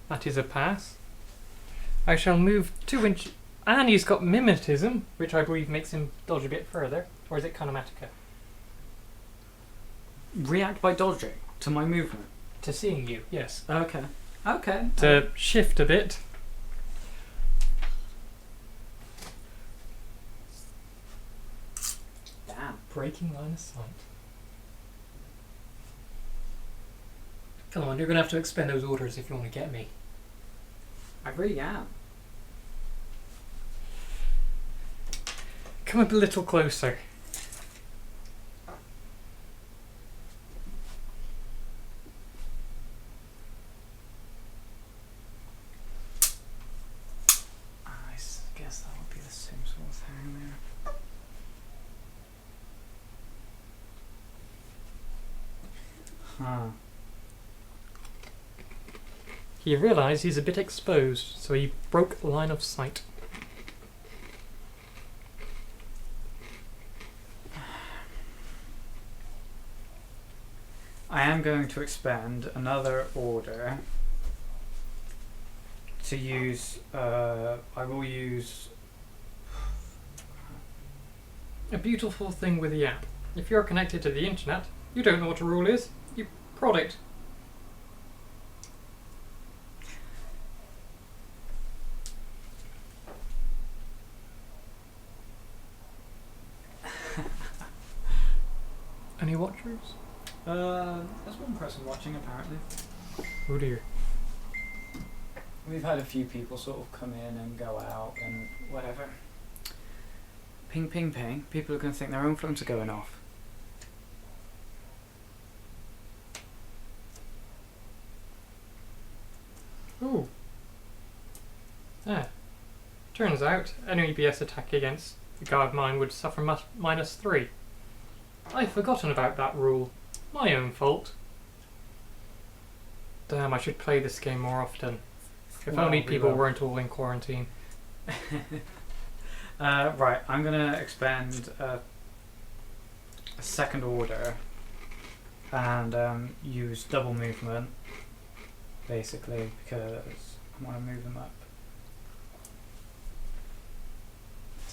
That is a pass. I shall move 2 inches. And he's got mimetism, which I believe makes him dodge a bit further. Or is it kinematica? React by dodging to my movement. To seeing you, yes. Okay. Okay. To shift a bit. Damn. Breaking line of sight. Come on, you're going to have to expend those orders if you want to get me. I really am. Come a little closer. I guess that would be the same sort of thing there. Huh. He realised he's a bit exposed, so he broke line of sight. I am going to expend another order to use, I will use... A beautiful thing with the app. If you're connected to the internet, you don't know what a rule is, you prod it. Any watchers? There's one person watching apparently. Oh dear. We've had a few people sort of come in and go out and whatever. Ping, ping, ping. People are going to think their own phones are going off. Ooh. Ah. Turns out, an EBS attack against a guard mine would suffer -3. I've forgotten about that rule. My own fault. Damn, I should play this game more often. If Well, only we people will. weren't all in quarantine. Right, I'm going to expend a second order and use double movement, basically, because I want to move them up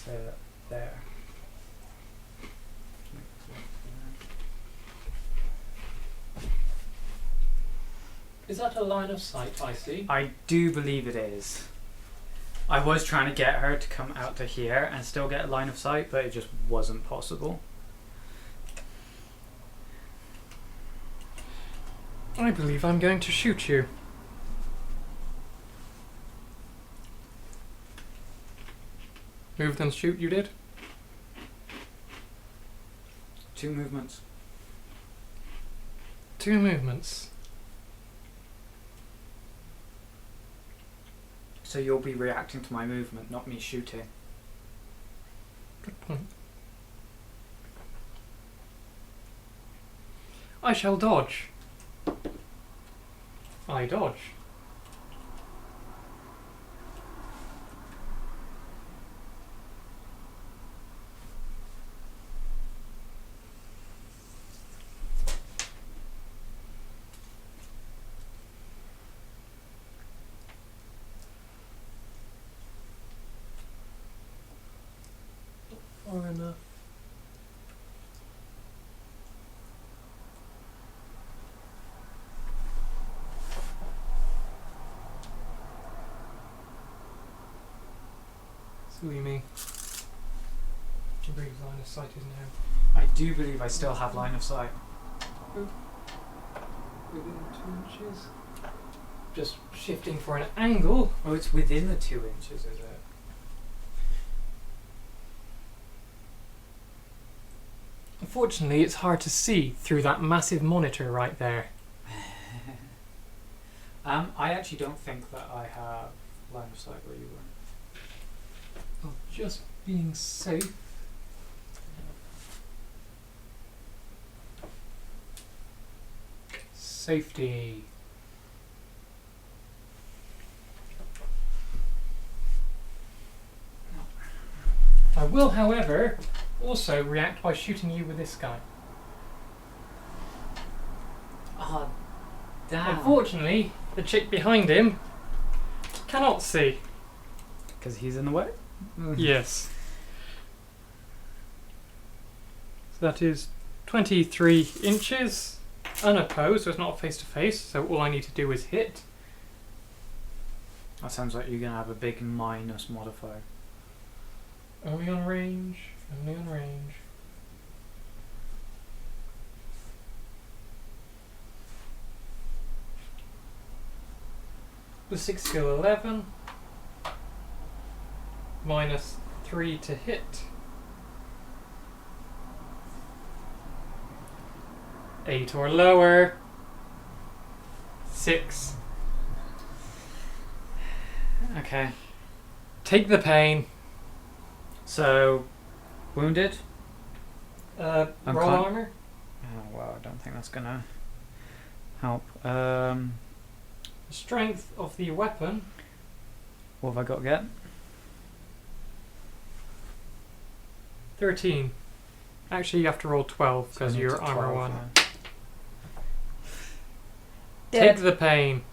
to there. Is that a line of sight I see? I do believe it is. I was trying to get her to come out to here and still get a line of sight, but it just wasn't possible. I believe I'm going to shoot you. Move then shoot, you did? 2 movements. 2 movements. So you'll be reacting to my movement, not me shooting. Good point. I shall dodge. I dodge. Far enough. Silly me. Every line of sight is now I do believe I still have line of sight. within 2 inches. Just shifting for an angle. Oh, it's within the 2 inches, is it? Unfortunately, it's hard to see through that massive monitor right there. I actually don't think that I have line of sight where you were. Oh, just being safe. Safety. I will, however, also react by shooting you with this guy. Oh, damn. Unfortunately, the chick behind him cannot see. Because he's in the way? Yes. So that is 23 inches, unopposed, so it's not face to face, so all I need to do is hit. That sounds like you're going to have a big minus modifier. Only on range, only on range. The 6 skill 11, minus 3 to hit. 8 or lower. 6. Okay. Take the pain. So, wounded? Roll Uncon- armor. Oh, well, I don't think that's going to help. The strength of the weapon. What have I got to get? 13. Actually, you have to roll 12 So I because need you're to armor 12, 1. yeah. Take Dead. the pain.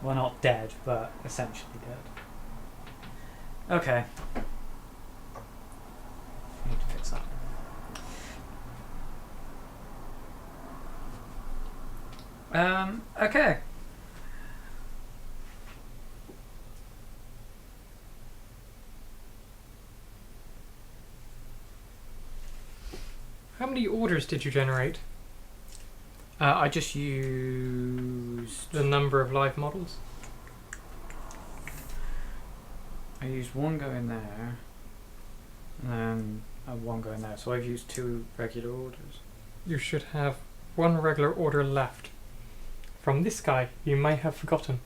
Well, not dead, but essentially dead. Okay. Need to fix that. Okay. How many orders did you generate? I just used... The number of live models? I used one going there, and then one going there. So I've used 2 regular orders. You should have 1 regular order left. From this guy, you may have forgotten.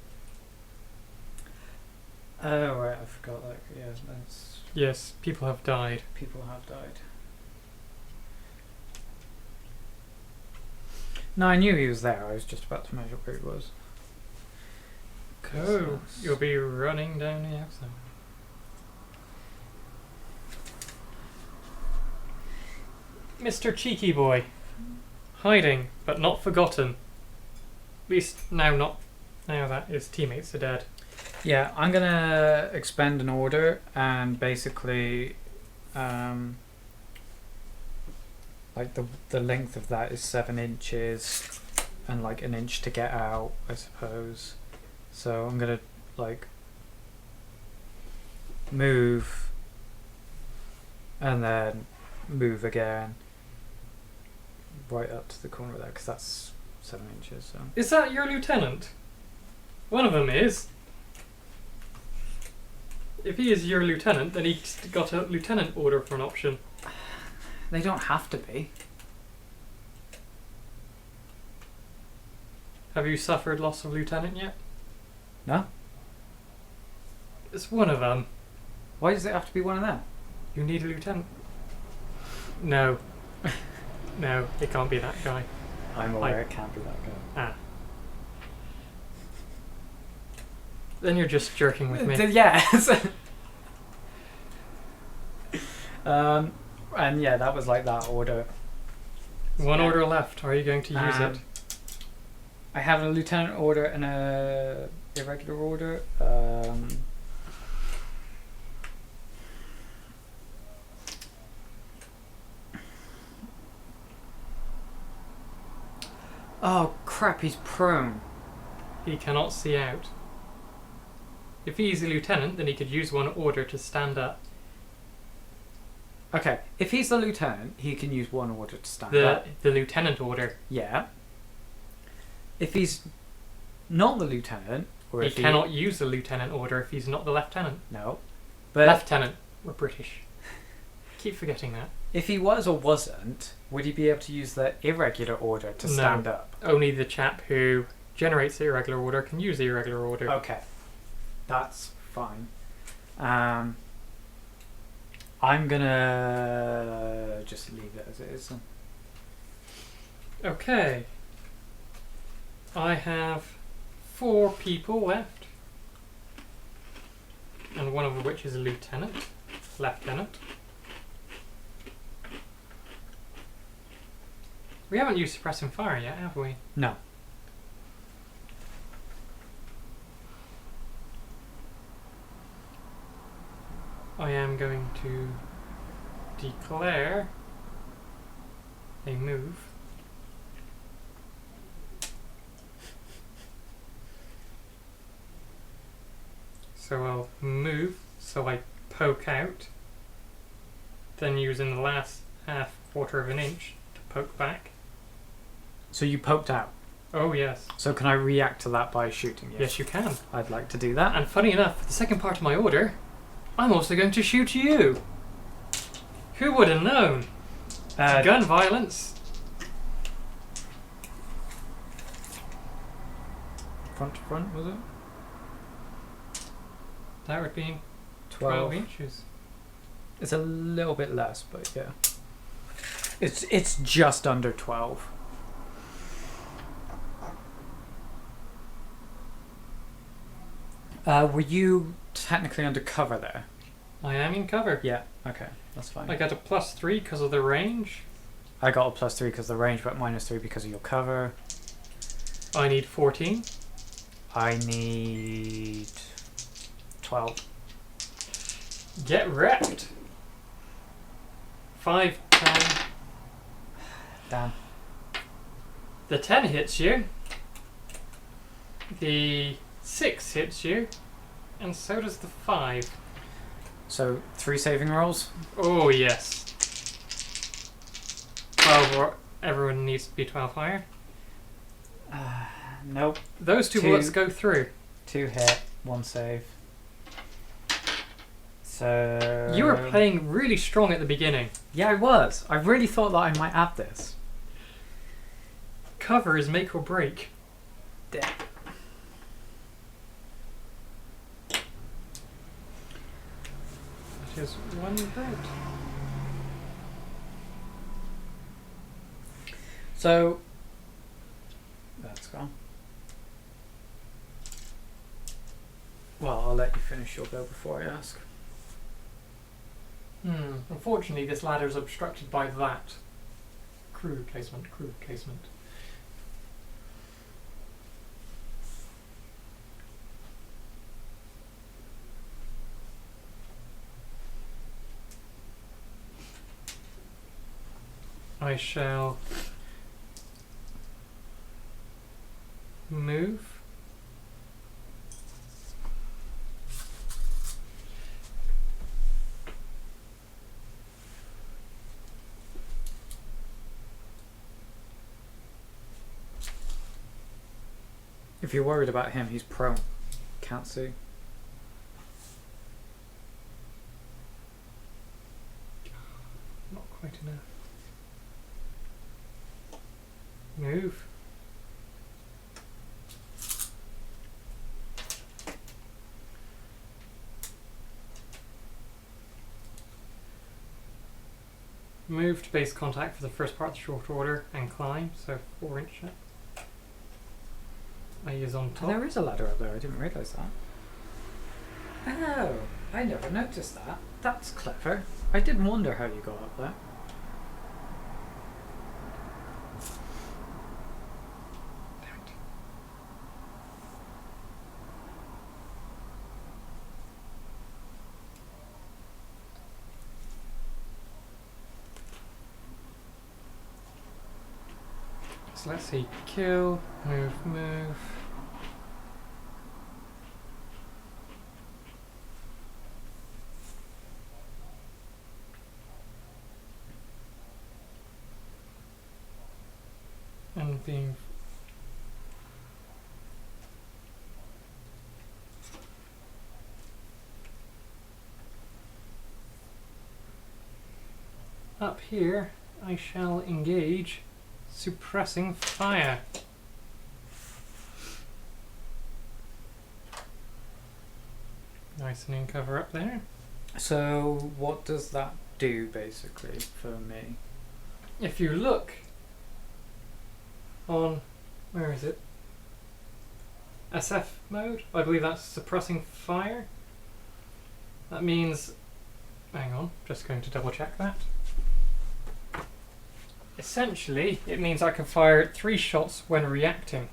Oh, right, I forgot that. Yeah, that's... Yes, people have died. People have died. No, I knew he was there. I was just about to measure where he was. Oh, you'll be running down the outside. Mr. Cheeky Boy. Hiding, but not forgotten. At least now that his teammates are dead. Yeah, I'm gonna expend an order and basically, like the length of that is 7 inches, and like an inch to get out, I suppose. So I'm gonna like move, and then move again, right up to the corner there, because that's 7 inches. So. Is that your lieutenant? One of them is. If he is your lieutenant, then he's got a lieutenant order for an option. They don't have to be. Have you suffered loss of lieutenant yet? No? It's one of them. Why does it have to be one of them? You need a lieutenant. No. No, it can't be that guy. I'm aware it can't be that guy. Ah. Then you're just jerking with me. Yes. And yeah, that was like that order. One Yeah. order left. Are you going to use it? I have a lieutenant order and a irregular order. Oh crap! He's prone. He cannot see out. If he's a lieutenant, then he could use one order to stand up. Okay, if he's the lieutenant, he can use one order to stand up. The lieutenant order. Yeah. If he's not the lieutenant, or He if cannot use the lieutenant order if he's not the lieutenant. no, but Lieutenant. We're British. Keep forgetting that. if he was or wasn't, would he be able to use the irregular order to No. stand up? Only the chap who generates the irregular order can use the irregular order. Okay, that's fine. I'm gonna just leave it as it is. Then. Okay. I have 4 people left. And one of which is a lieutenant. Lieutenant. We haven't used suppressing fire yet, have we? No. I am going to declare a move. So I'll move, so I poke out, then using the last quarter of an inch to poke back. So you poked out. Oh yes. So can I react to that by shooting you? Yes you can. I'd like to do that. And funny enough, the second part of my order, I'm also going to shoot you. Who would have known? Gun violence. Front to front, was it? That would be 12 12 inches. It's a little bit less, but yeah. It's just under 12. Were you technically under cover there? I am in cover. Yeah, okay, that's fine. I got a +3 because of the range. I got a +3 because of the range, but -3 because of your cover. I need 14. I need 12. Get wrecked. 5, 10. Damn. The 10 hits you. The 6 hits you. And so does the 5. So 3 saving rolls. Oh yes. 12 or everyone needs to be 12 higher. Nope. Those 2 Two. bullets go through. 2 hit, 1 save. So You were playing really strong at the beginning. Yeah, I was. I really thought that I might have this. Cover is make or break. Damn. That is 1 out. So that's gone. Well, I'll let you finish your go before I ask. Unfortunately, this ladder is obstructed by that. Crew replacement, crew replacement. I shall move. If you're worried about him, he's prone. Can't see. Not quite enough. Move. move to base contact for the first part of the short order and climb, so 4 inches. I use on top. There is a ladder up there. I didn't realise that. Oh, I never noticed that. That's clever. I did wonder how you got up there. So let's see, kill, move. And being up here, I shall engage suppressing fire. Nice and in cover up there. So what does that do basically for me? If you look on, where is it? SF mode? I believe that's suppressing fire. That means, hang on, just going to double check that. Essentially, it means I can fire 3 shots when reacting.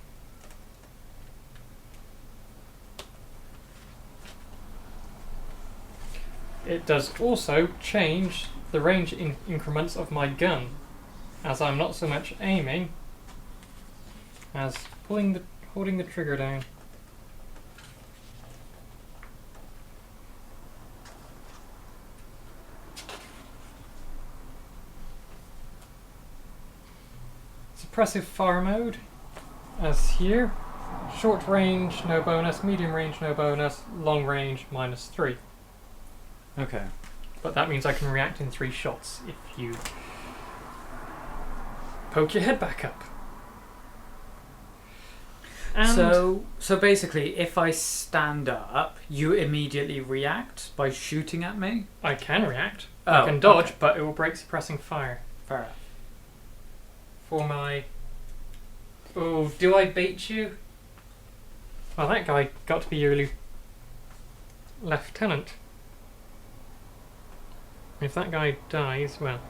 It does also change the range increments of my gun, as I'm not so much aiming as holding the trigger down. Suppressive fire mode, as here. Short range, no bonus. Medium range, no bonus. Long range, -3. Okay. But that means I can react in 3 shots if you poke your head back up. And So basically, if I stand up, you immediately react by shooting at me? I can react. Oh, I can dodge, okay. but it will break suppressing fire. Fair enough. For my... Oh, do I bait you? Well, that guy got to be your lieutenant. If that guy dies, well,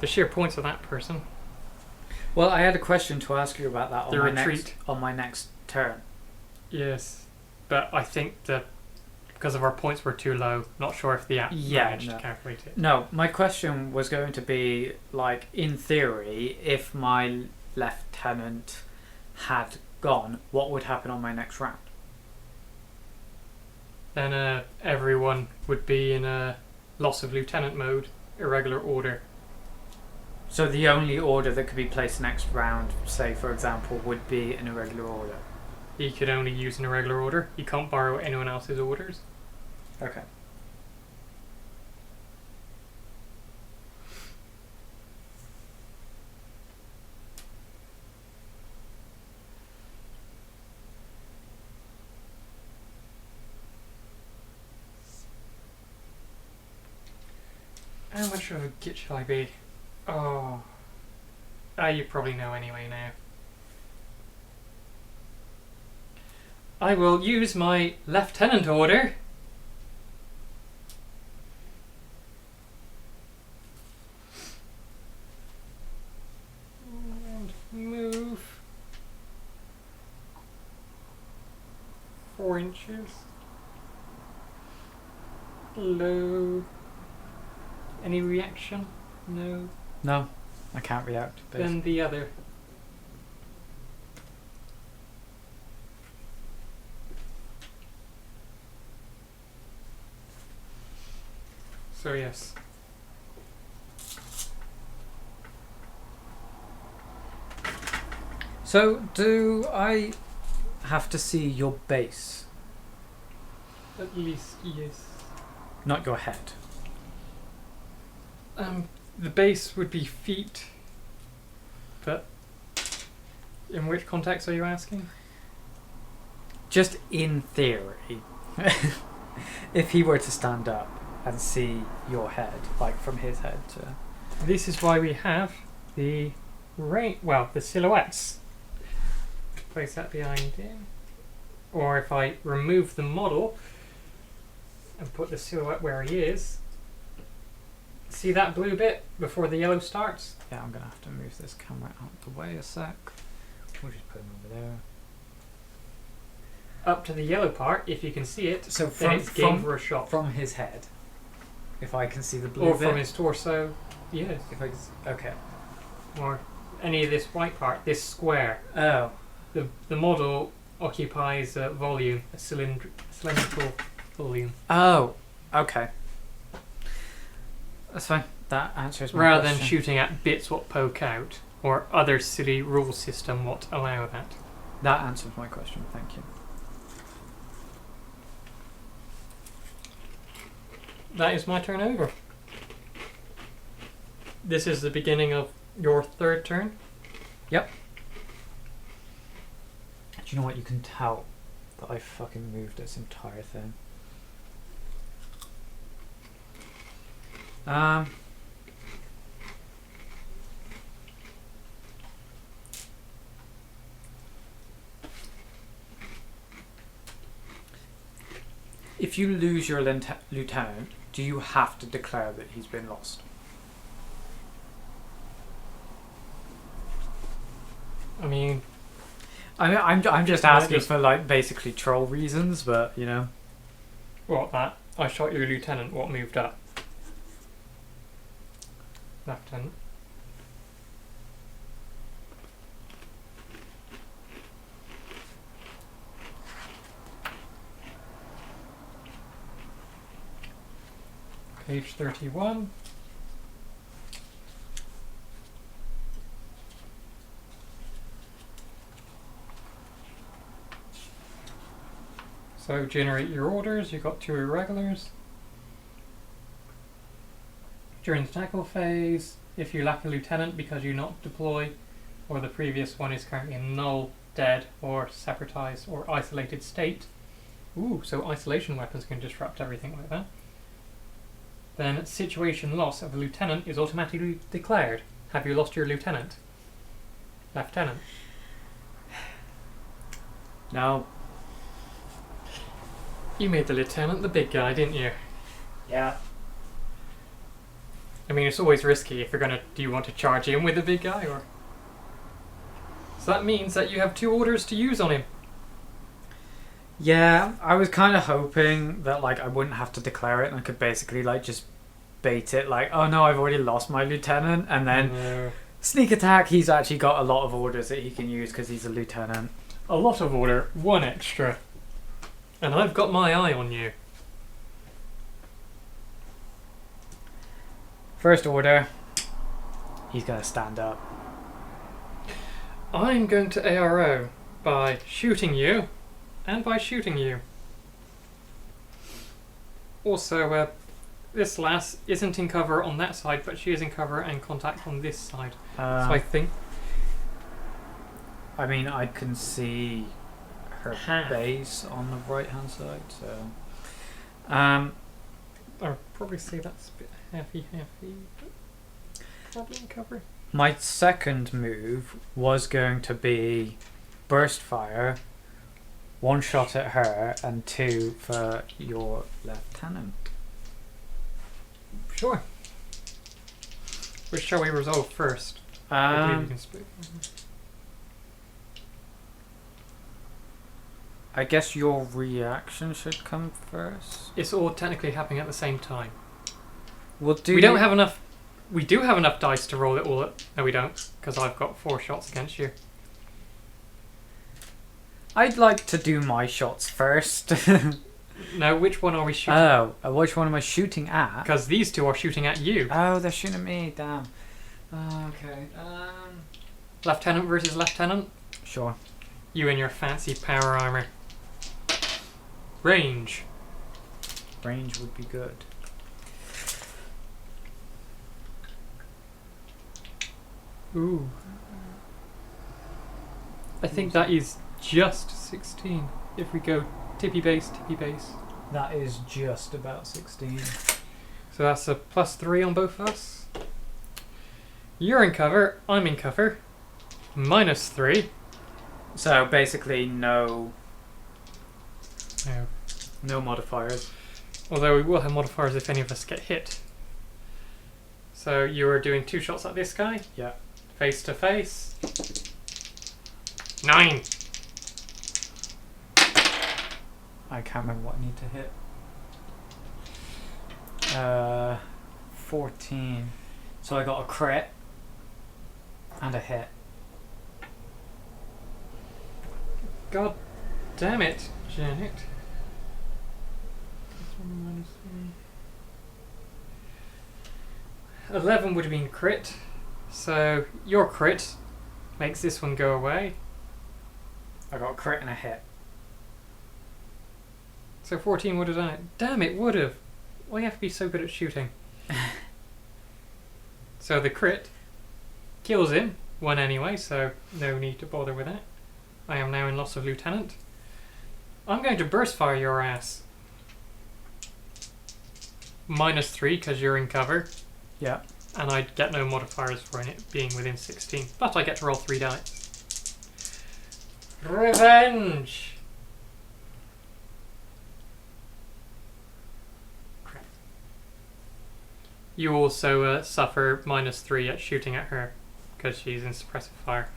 the sheer points of that person. Well, I had a question to ask you about that The retreat. on my next turn. Yes, but I think that because of our points were too low, not sure if the app managed to calculate it. No, my question was going to be, like, in theory, if my lieutenant had gone, what would happen on my next round? Then everyone would be in a loss of lieutenant mode, irregular order. So the only order that could be placed next round, say for example, would be an irregular order. He could only use an irregular order. He can't borrow anyone else's orders. Okay. How much of a git shall I be? Oh. You probably know anyway now. I will use my lieutenant order. And move 4 inches. Low. Any reaction? No. No, I can't react. Basically. Then the other. So yes. So do I have to see your base, At least yes. not your head? The base would be feet, but in which context are you asking? Just in theory, if he were to stand up and see your head, like from his head to... This is why we have the the silhouettes. Place that behind him. Or if I remove the model and put the silhouette where he is, see that blue bit before the yellow starts? Yeah, I'm gonna have to move this camera out the way a sec. We'll just put him over there. Up to the yellow part, if you can see it, So then it's game for a shot. from his head, if I can see the blue Or bit. from his torso, yes. If I can okay. Or any of this white part, this square. Oh, The model occupies a volume, a cylindrical volume. oh, okay. That's fine. That answers my Rather question. than shooting at bits what poke out, or other silly rule system what allow that. That answers my question. Thank you. That is my turn over. This is the beginning of your third turn. Yep. Do you know what? You can tell that I fucking moved this entire thing. If you lose your lieutenant, do you have to declare that he's been lost? I mean, I'm just asking for like basically troll reasons, but you know. what that? I shot your lieutenant, what moved up? Lieutenant. Page 31. So generate your orders, you've got 2 irregulars. During the tackle phase, if you lack a lieutenant because you not deploy, or the previous one is currently in null, dead, or separatized, or isolated state. Ooh, so isolation weapons can disrupt everything like that. Then situation loss of a lieutenant is automatically declared. Have you lost your lieutenant? Lieutenant. No. You made the lieutenant the big guy, didn't you? Yeah. I mean, it's always risky if you're gonna. Do you want to charge in with the big guy, or? So that means that you have 2 orders to use on him. Yeah, I was kind of hoping that like I wouldn't have to declare it and I could basically like just bait it like, oh no, I've already lost my lieutenant, and then sneak attack. He's actually got a lot of orders that he can use because he's a lieutenant. A lot of order, 1 extra. And I've got my eye on you. First order, he's gonna stand up. I'm going to ARO by shooting you, and by shooting you. Also, this lass isn't in cover on that side, but she is in cover and contact on this side. So I think... I mean, I can see her base on the right hand side, so... I'd probably say that's a bit halfy, but probably in cover. My second move was going to be burst fire, 1 shot at her, and 2 for your lieutenant. Sure. Which shall we resolve first? I believe we can split. I guess your reaction should come first. It's all technically happening at the same time. We don't have enough. We do have enough dice to roll it all up. No, we don't, because I've got 4 shots against you. I'd like to do my shots first. No, which one are we shooting? Oh, which one am I shooting at? Because these 2 are shooting at you. Oh, they're shooting at me. Damn. Okay. Lieutenant versus lieutenant. Sure. You and your fancy power armor. Range. Range would be good. Ooh. I think that is just 16. If we go tippy base, tippy base. That is just about 16. So that's a +3 on both of us. You're in cover. I'm in cover. -3. So basically no No. no modifiers. Although we will have modifiers if any of us get hit. So you are doing 2 shots at this guy. Yeah. Face to face. 9. I can't remember what I need to hit. 14. So I got a crit and a hit. God damn it, Janet. 11 would have been crit. So your crit makes this one go away. I got a crit and a hit. So 14 would have done it. Damn, it would have. Why you have to be so good at shooting? So the crit kills him. 1 anyway, so no need to bother with that. I am now in loss of lieutenant. I'm going to burst fire your ass. -3 because you're in cover. Yeah. And I get no modifiers for it being within 16. But I get to roll 3 dice. Revenge! Crap. You also suffer -3 at shooting at her because she's in suppressive fire.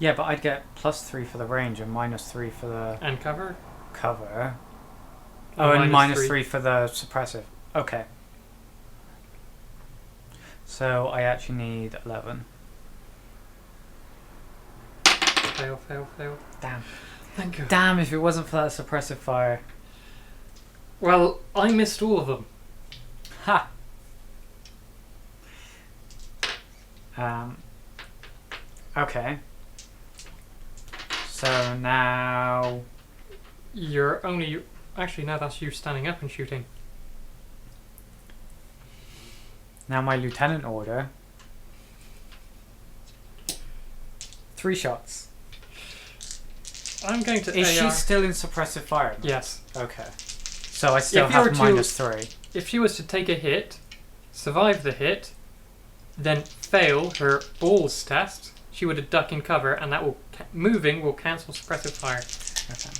Yeah, but I'd get +3 for the range and -3 for the And cover? cover. Oh, and -3 for the suppressive. Okay. So I actually need 11. Fail, fail, fail. Damn. Thank you. Damn, if it wasn't for that suppressive fire. Well, I missed all of them. Ha! Okay. So now... You're only... Actually, no, that's you standing up and shooting. Now my lieutenant order. 3 shots. I'm going to Is she AR. still in suppressive fire? Yes. Okay. So I still If you were have to- -3. If she was to take a hit, survive the hit, then fail her balls test, she would have duck in cover, and that will moving will cancel suppressive fire. Okay.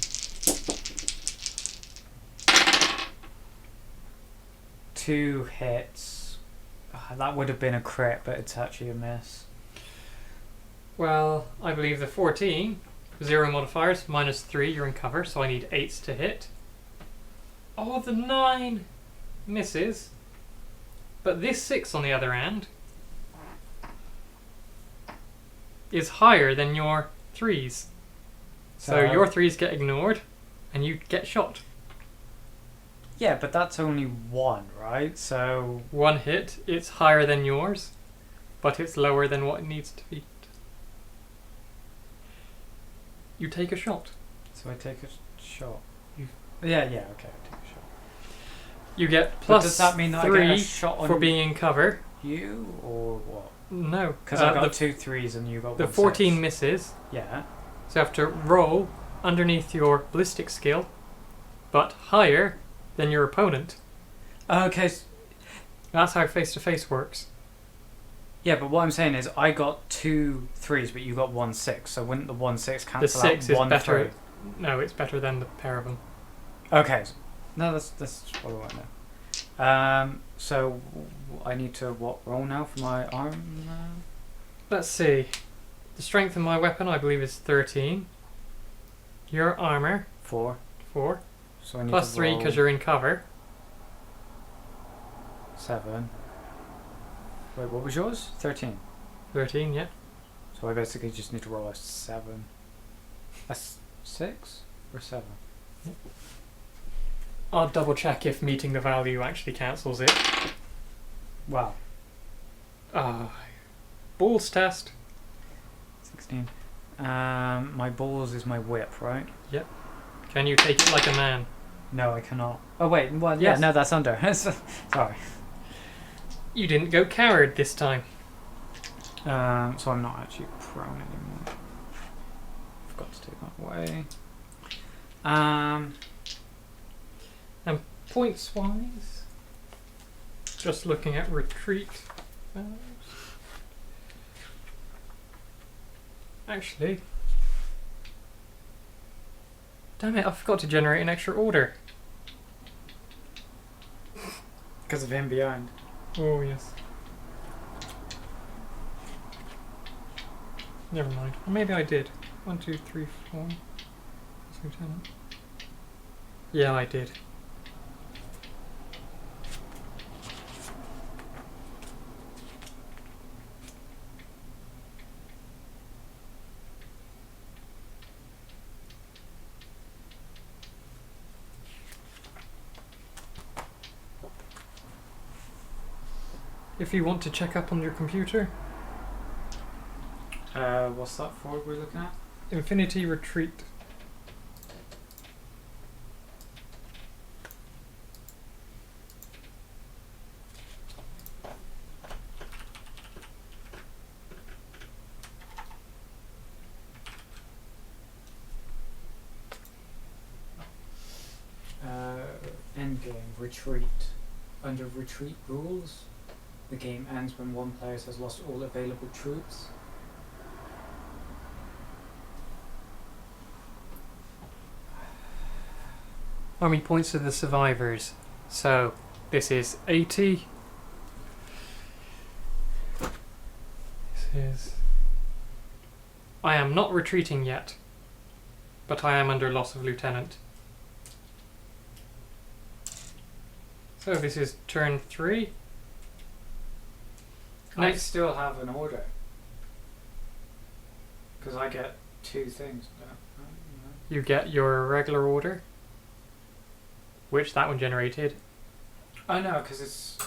2 hits. That would have been a crit, but it's actually a miss. Well, I believe the 14, 0 modifiers, -3, you're in cover, so I need 8s to hit. Oh, the 9 misses. But this 6, on the other hand, is higher than your 3s. So your 3s get ignored, and you get shot. Yeah, but that's only 1, right? So 1 hit, it's higher than yours, but it's lower than what it needs to be. You take a shot. I take a shot. Yeah, okay, I take a shot. You get But does that mean that I get a 3 shot on for being in cover. you, or what? No, Because I got the, 2 3s and you got the 1 14 6. misses, Yeah. so you have to roll underneath your ballistic skill, but higher than your opponent. Okay. That's how face-to-face works. Yeah, but what I'm saying is I got 2 3s, but you got 1 6. So wouldn't the 1 6 cancel The 6 out is 1 better. 3? No, it's better than the pair of them. Okay. No, that's what I want now. So I need to what roll now for my arm? Let's see. The strength of my weapon, I believe, is 13. Your armor, 4. 4. So I need Plus to 3 roll because you're in cover. 7. Wait, what was yours? 13. 13, yeah. So I basically just need to roll a 7. A 6 or 7? I'll double check if meeting the value actually cancels it. Wow. Balls test. 16. My balls is my whip, right? Can you take it like a man? No, I cannot. Oh wait, well, Yes. yeah, no, that's under. Sorry. You didn't go coward this time. So I'm not actually prone anymore. Forgot to take that away. Points wise, just looking at retreat. Actually. Damn it, I forgot to generate an extra order. Because of him behind. Oh, yes. Never mind. Or maybe I did. 1, 2, 3, 4. That's Lieutenant. Yeah, I did. If you want to check up on your computer, What's that for we're looking at? Infinity Retreat. Endgame, retreat. Under retreat rules, the game ends when one player has lost all available troops. Army points to the survivors. So, this is 80. This is... I am not retreating yet, but I am under loss of lieutenant. So this is turn 3. I Next, still have an order. Because I get 2 things. you get your regular order, which that one generated. Oh no, because it's...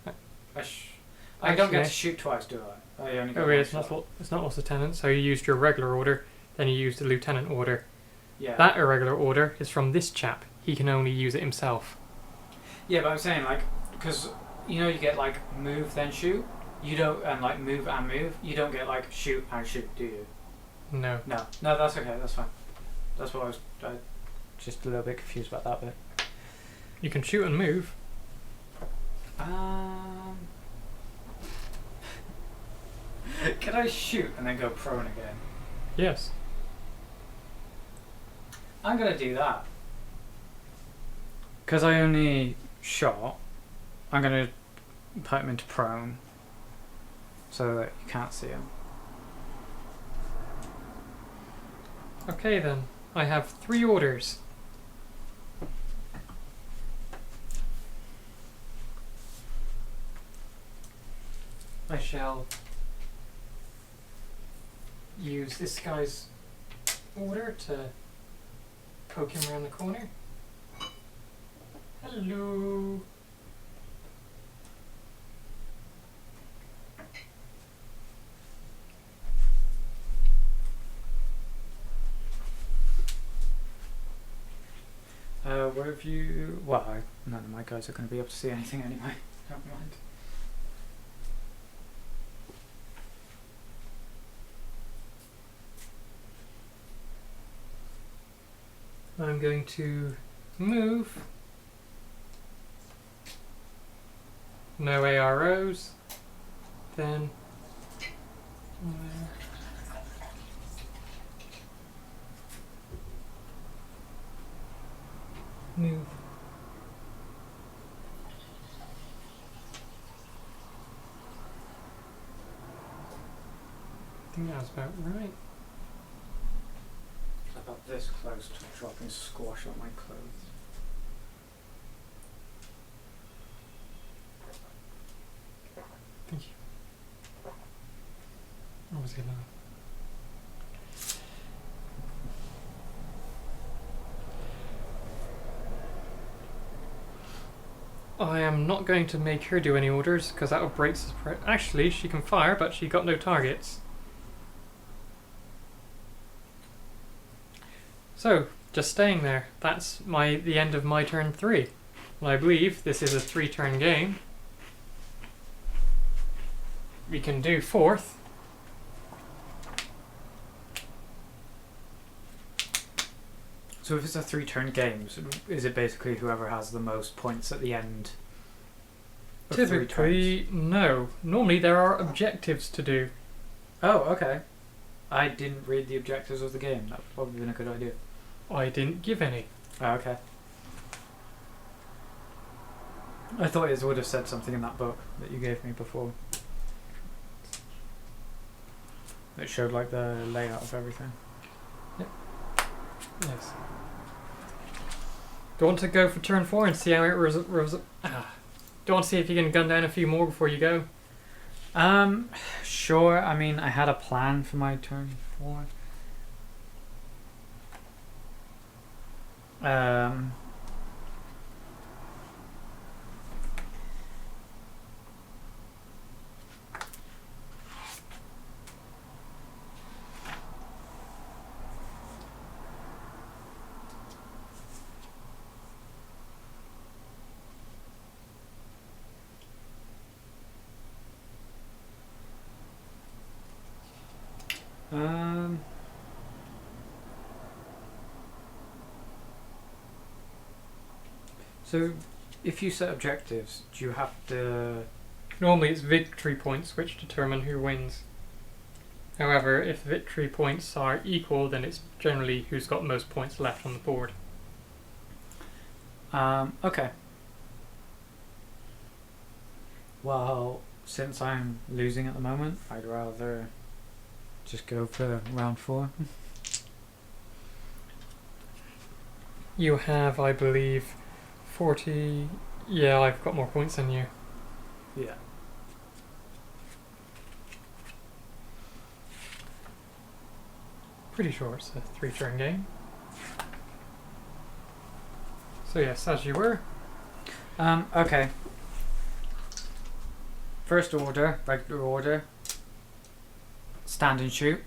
I don't Actually- get to shoot twice, do I? I only get Oh, one yeah, it's shot. not lost lieutenant. So you used your regular order, then you used the lieutenant order. Yeah. That irregular order is from this chap. He can only use it himself. Yeah, but I'm saying, like, because, you know, you get, like, move then shoot. You don't, and, like, move and move. You don't get, like, shoot and shoot, do you? No. No, that's okay, that's fine. That's what I was just a little bit confused about that bit. You can shoot and move. Can I shoot and then go prone again? Yes. I'm gonna do that. Because I only shot, I'm gonna put him into prone so that you can't see him. Okay then. I have 3 orders. I shall use this guy's order to poke him around the corner. Hello. Where have you... Well, none of my guys are going to be able to see anything anyway. Never mind. I'm going to move. No AROs. Then move. I think that's about right. About this close to dropping squash on my clothes. Thank you. What was he now? I am not going to make her do any orders because that will break. Actually, she can fire, but she got no targets. So, just staying there. That's the end of my turn 3. And I believe this is a 3-turn game. We can do 4th. So if it's a 3-turn game, is it basically whoever has the most points at the end? Of 3 Typically, no. Normally there are objectives to do. turns? Oh, okay. I didn't read the objectives of the game. That would probably been a good idea. I didn't give any. Oh, okay. I thought it would have said something in that book that you gave me before. It showed like the layout of everything. Yes. Do you want to go for turn 4 and see how it Do you want to see if you can gun down a few more before you go? Sure. I mean, I had a plan for my turn 4. So, if you set objectives, do you have to... Normally it's victory points which determine who wins. However, if victory points are equal, then it's generally who's got most points left on the board. Okay. Well, since I'm losing at the moment, I'd rather just go for round 4. You have, I believe, 40... Yeah, I've got more points than you. Yeah. Pretty sure it's a 3-turn game. So yes, as you were. Okay. First order, regular order. Stand and shoot.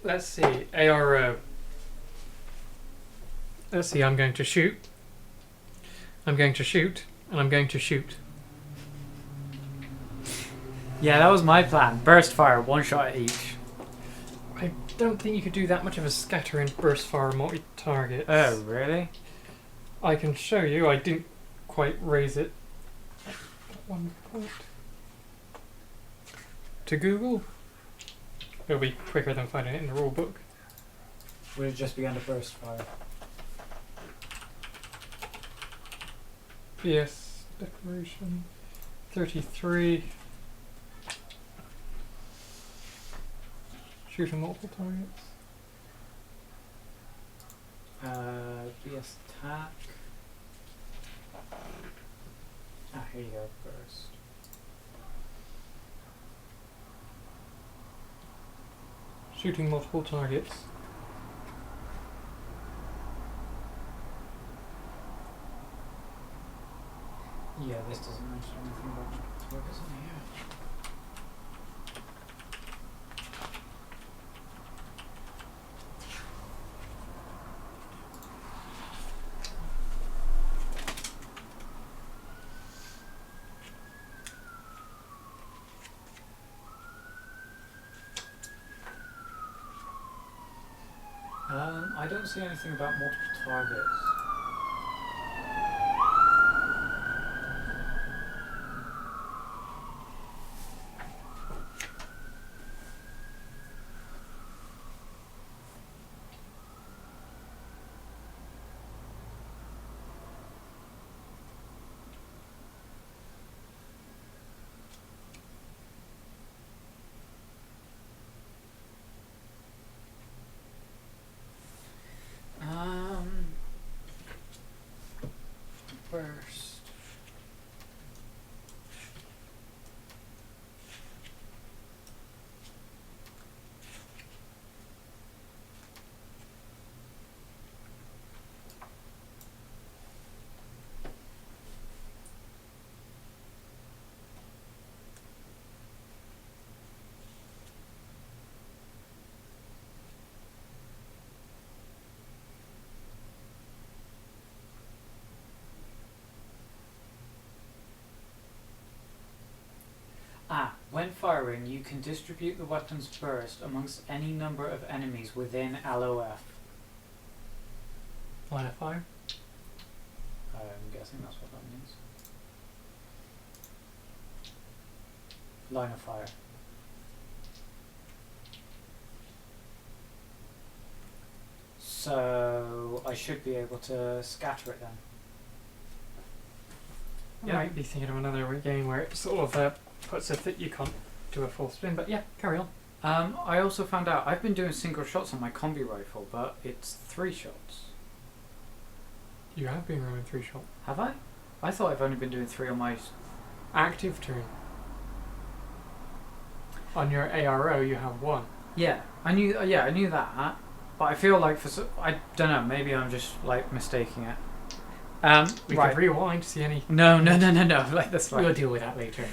Let's see, ARO. Let's see, I'm going to shoot. I'm going to shoot, and I'm going to shoot. Yeah, that was my plan. Burst fire, 1 shot at each. I don't think you could do that much of a scatter in burst fire multi-targets. Oh, really? I can show you, I didn't quite raise it at one point. To Google. It'll be quicker than finding it in the rule book. Would it just be under burst fire? PS declaration 33. Shooting multiple targets. BS attack. Ah, here you go, burst. Shooting multiple targets. Yeah, this doesn't mention anything about targets in here. I don't see anything about multiple targets. First. When firing, you can distribute the weapon's burst amongst any number of enemies within LOF. Line of fire. I'm guessing that's what that means. Line of fire. So I should be able to scatter it then. I Yeah. might be thinking of another game where it sort of puts it that you can't do a full spin, but yeah, carry on. I also found out I've been doing single shots on my combi rifle, but it's 3 shots. You have been running 3 shot. Have I? I thought I've only been doing 3 on my. Active turn. On your ARO, you have 1. Yeah, I knew. Yeah, I knew that. But I feel like I don't know. Maybe I'm just like mistaking it. We Right. could rewind to see any. No. Like that's fine. We'll deal with that later.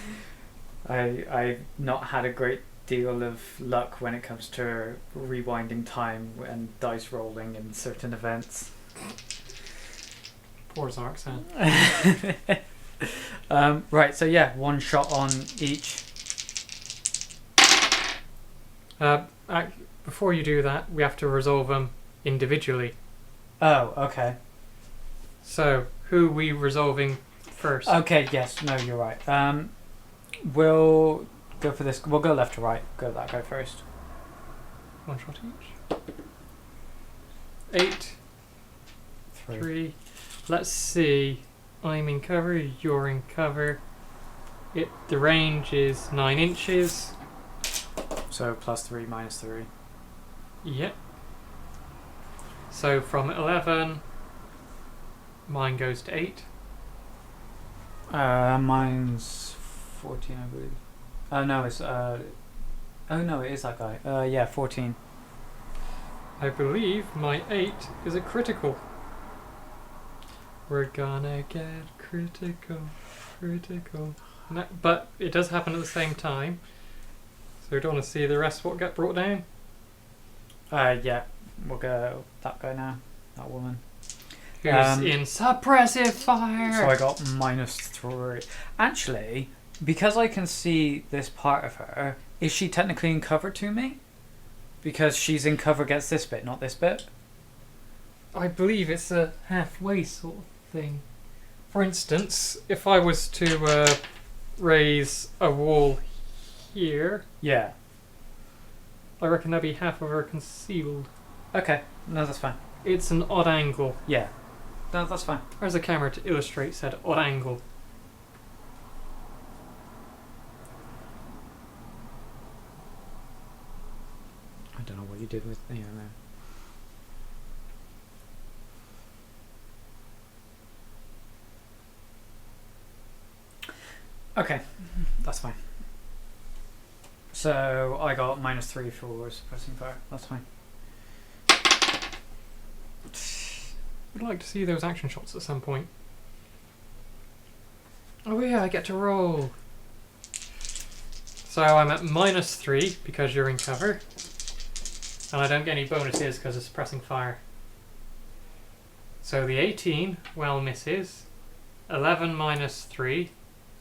I've not had a great deal of luck when it comes to rewinding time and dice rolling in certain events. Poor Zarksan. Right, so yeah, 1 shot on each. Before you do that, we have to resolve them individually. Oh, okay. So, who are we resolving first? Okay, yes, no, you're right. We'll go for this. We'll go left to right. Go that guy first. 1 shot each. 8, 3. Let's see. I'm in cover, you're in cover. The range is 9 inches. So +3, -3. Yep. So from 11, mine goes to 8. Mine's 14, I believe. Oh no, it's oh no, it is that guy. Yeah, 14. I believe my 8 is a critical. We're gonna get critical. No, but it does happen at the same time. So we don't want to see the rest what get brought down. Yeah, we'll go that guy now. That woman. Who's in suppressive fire? So I got -3. Actually, because I can see this part of her, is she technically in cover to me? Because she's in cover against this bit, not this bit. I believe it's a halfway sort of thing. For instance, if I was to raise a wall here, Yeah. I reckon that'd be half of her concealed. Okay. No, that's fine. It's an odd angle. Yeah. No, that's fine. There's a camera to illustrate said odd angle. I don't know what you did with me there. Okay, that's fine. So I got -3 for suppressing fire. That's fine. Would like to see those action shots at some point. Oh yeah, I get to roll. So I'm at -3 because you're in cover. And I don't get any bonuses because of suppressing fire. So the 18 well misses. 11 -3,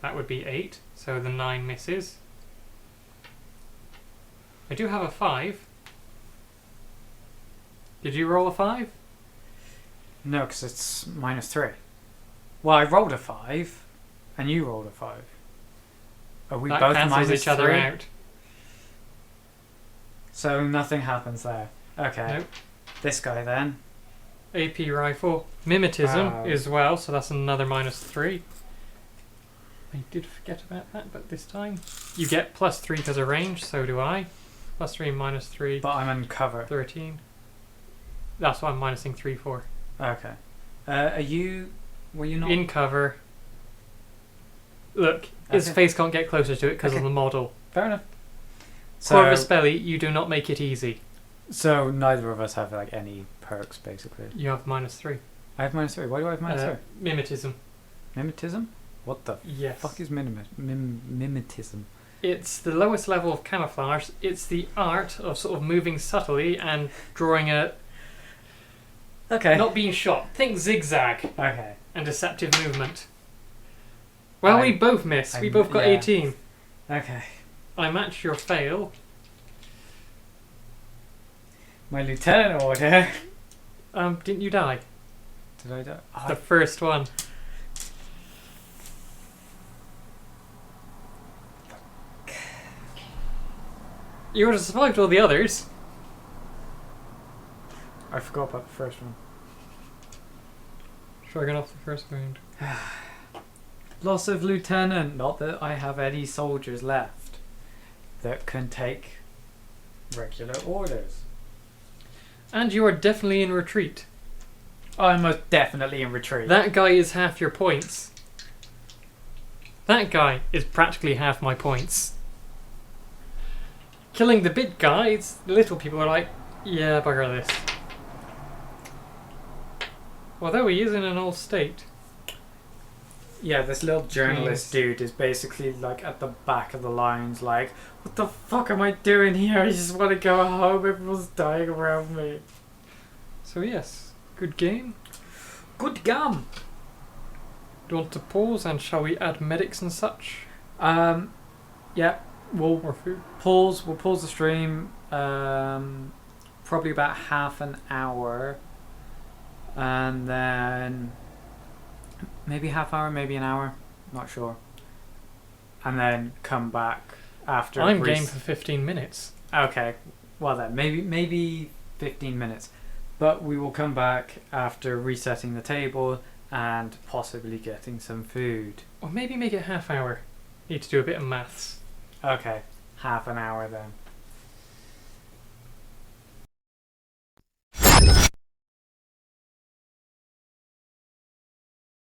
that would be 8. So the 9 misses. I do have a 5. Did you roll a 5? No, because it's -3. Well, I rolled a 5, and you rolled a 5. Are we That both cancels each other -3? out. So nothing happens there. Okay. Nope. This guy then. AP rifle. Mimetism Oh. as well, so that's another -3. I did forget about that, but this time. You get +3 because of range, so do I. +3, -3, But I'm in cover. 13. That's what I'm minusing 3 for. Okay. Are you... Were you not... In cover. Look, his Okay. face can't get closer to it because Okay. of the model. Fair enough. Corvus Belly, you do not make it easy. So neither of us have like any perks, basically. You have -3. I have -3. Why do I have -3? Mimetism. Mimetism? What the Yes. fuck is mimetism? It's the lowest level of camouflage. It's the art of sort of moving subtly and drawing a... Okay. Not being shot. Think zigzag Okay. and deceptive movement. Well, we both miss. We both got yeah. 18. Okay. I match your fail. My lieutenant order. Didn't you die? Did I die? Oh, The first one. You would have survived all the others. I forgot about the first one. Shrugging off the first wound. Loss of lieutenant. Not that I have any soldiers left that can take regular orders. And you are definitely in retreat. I'm most definitely in retreat. That guy is half your points. That guy is practically half my points. Killing the big guys, the little people are like, yeah, bugger this. Although he is in an old state. Yeah, this little journalist Jeez. dude is basically like at the back of the lines, like, what the fuck am I doing here? I just want to go home. Everyone's dying around me. So yes, good game. Good gum. Do you want to pause and shall we add medics and such? Yeah, we'll Or food? pause. We'll pause the stream. Probably about half an hour, and then maybe half hour, maybe an hour. Not sure. And then come back after. I'm game for 15 minutes. Okay. Well then, maybe 15 minutes. But we will come back after resetting the table and possibly getting some food. Or maybe make it half hour. Need to do a bit of maths. Okay, half an hour then.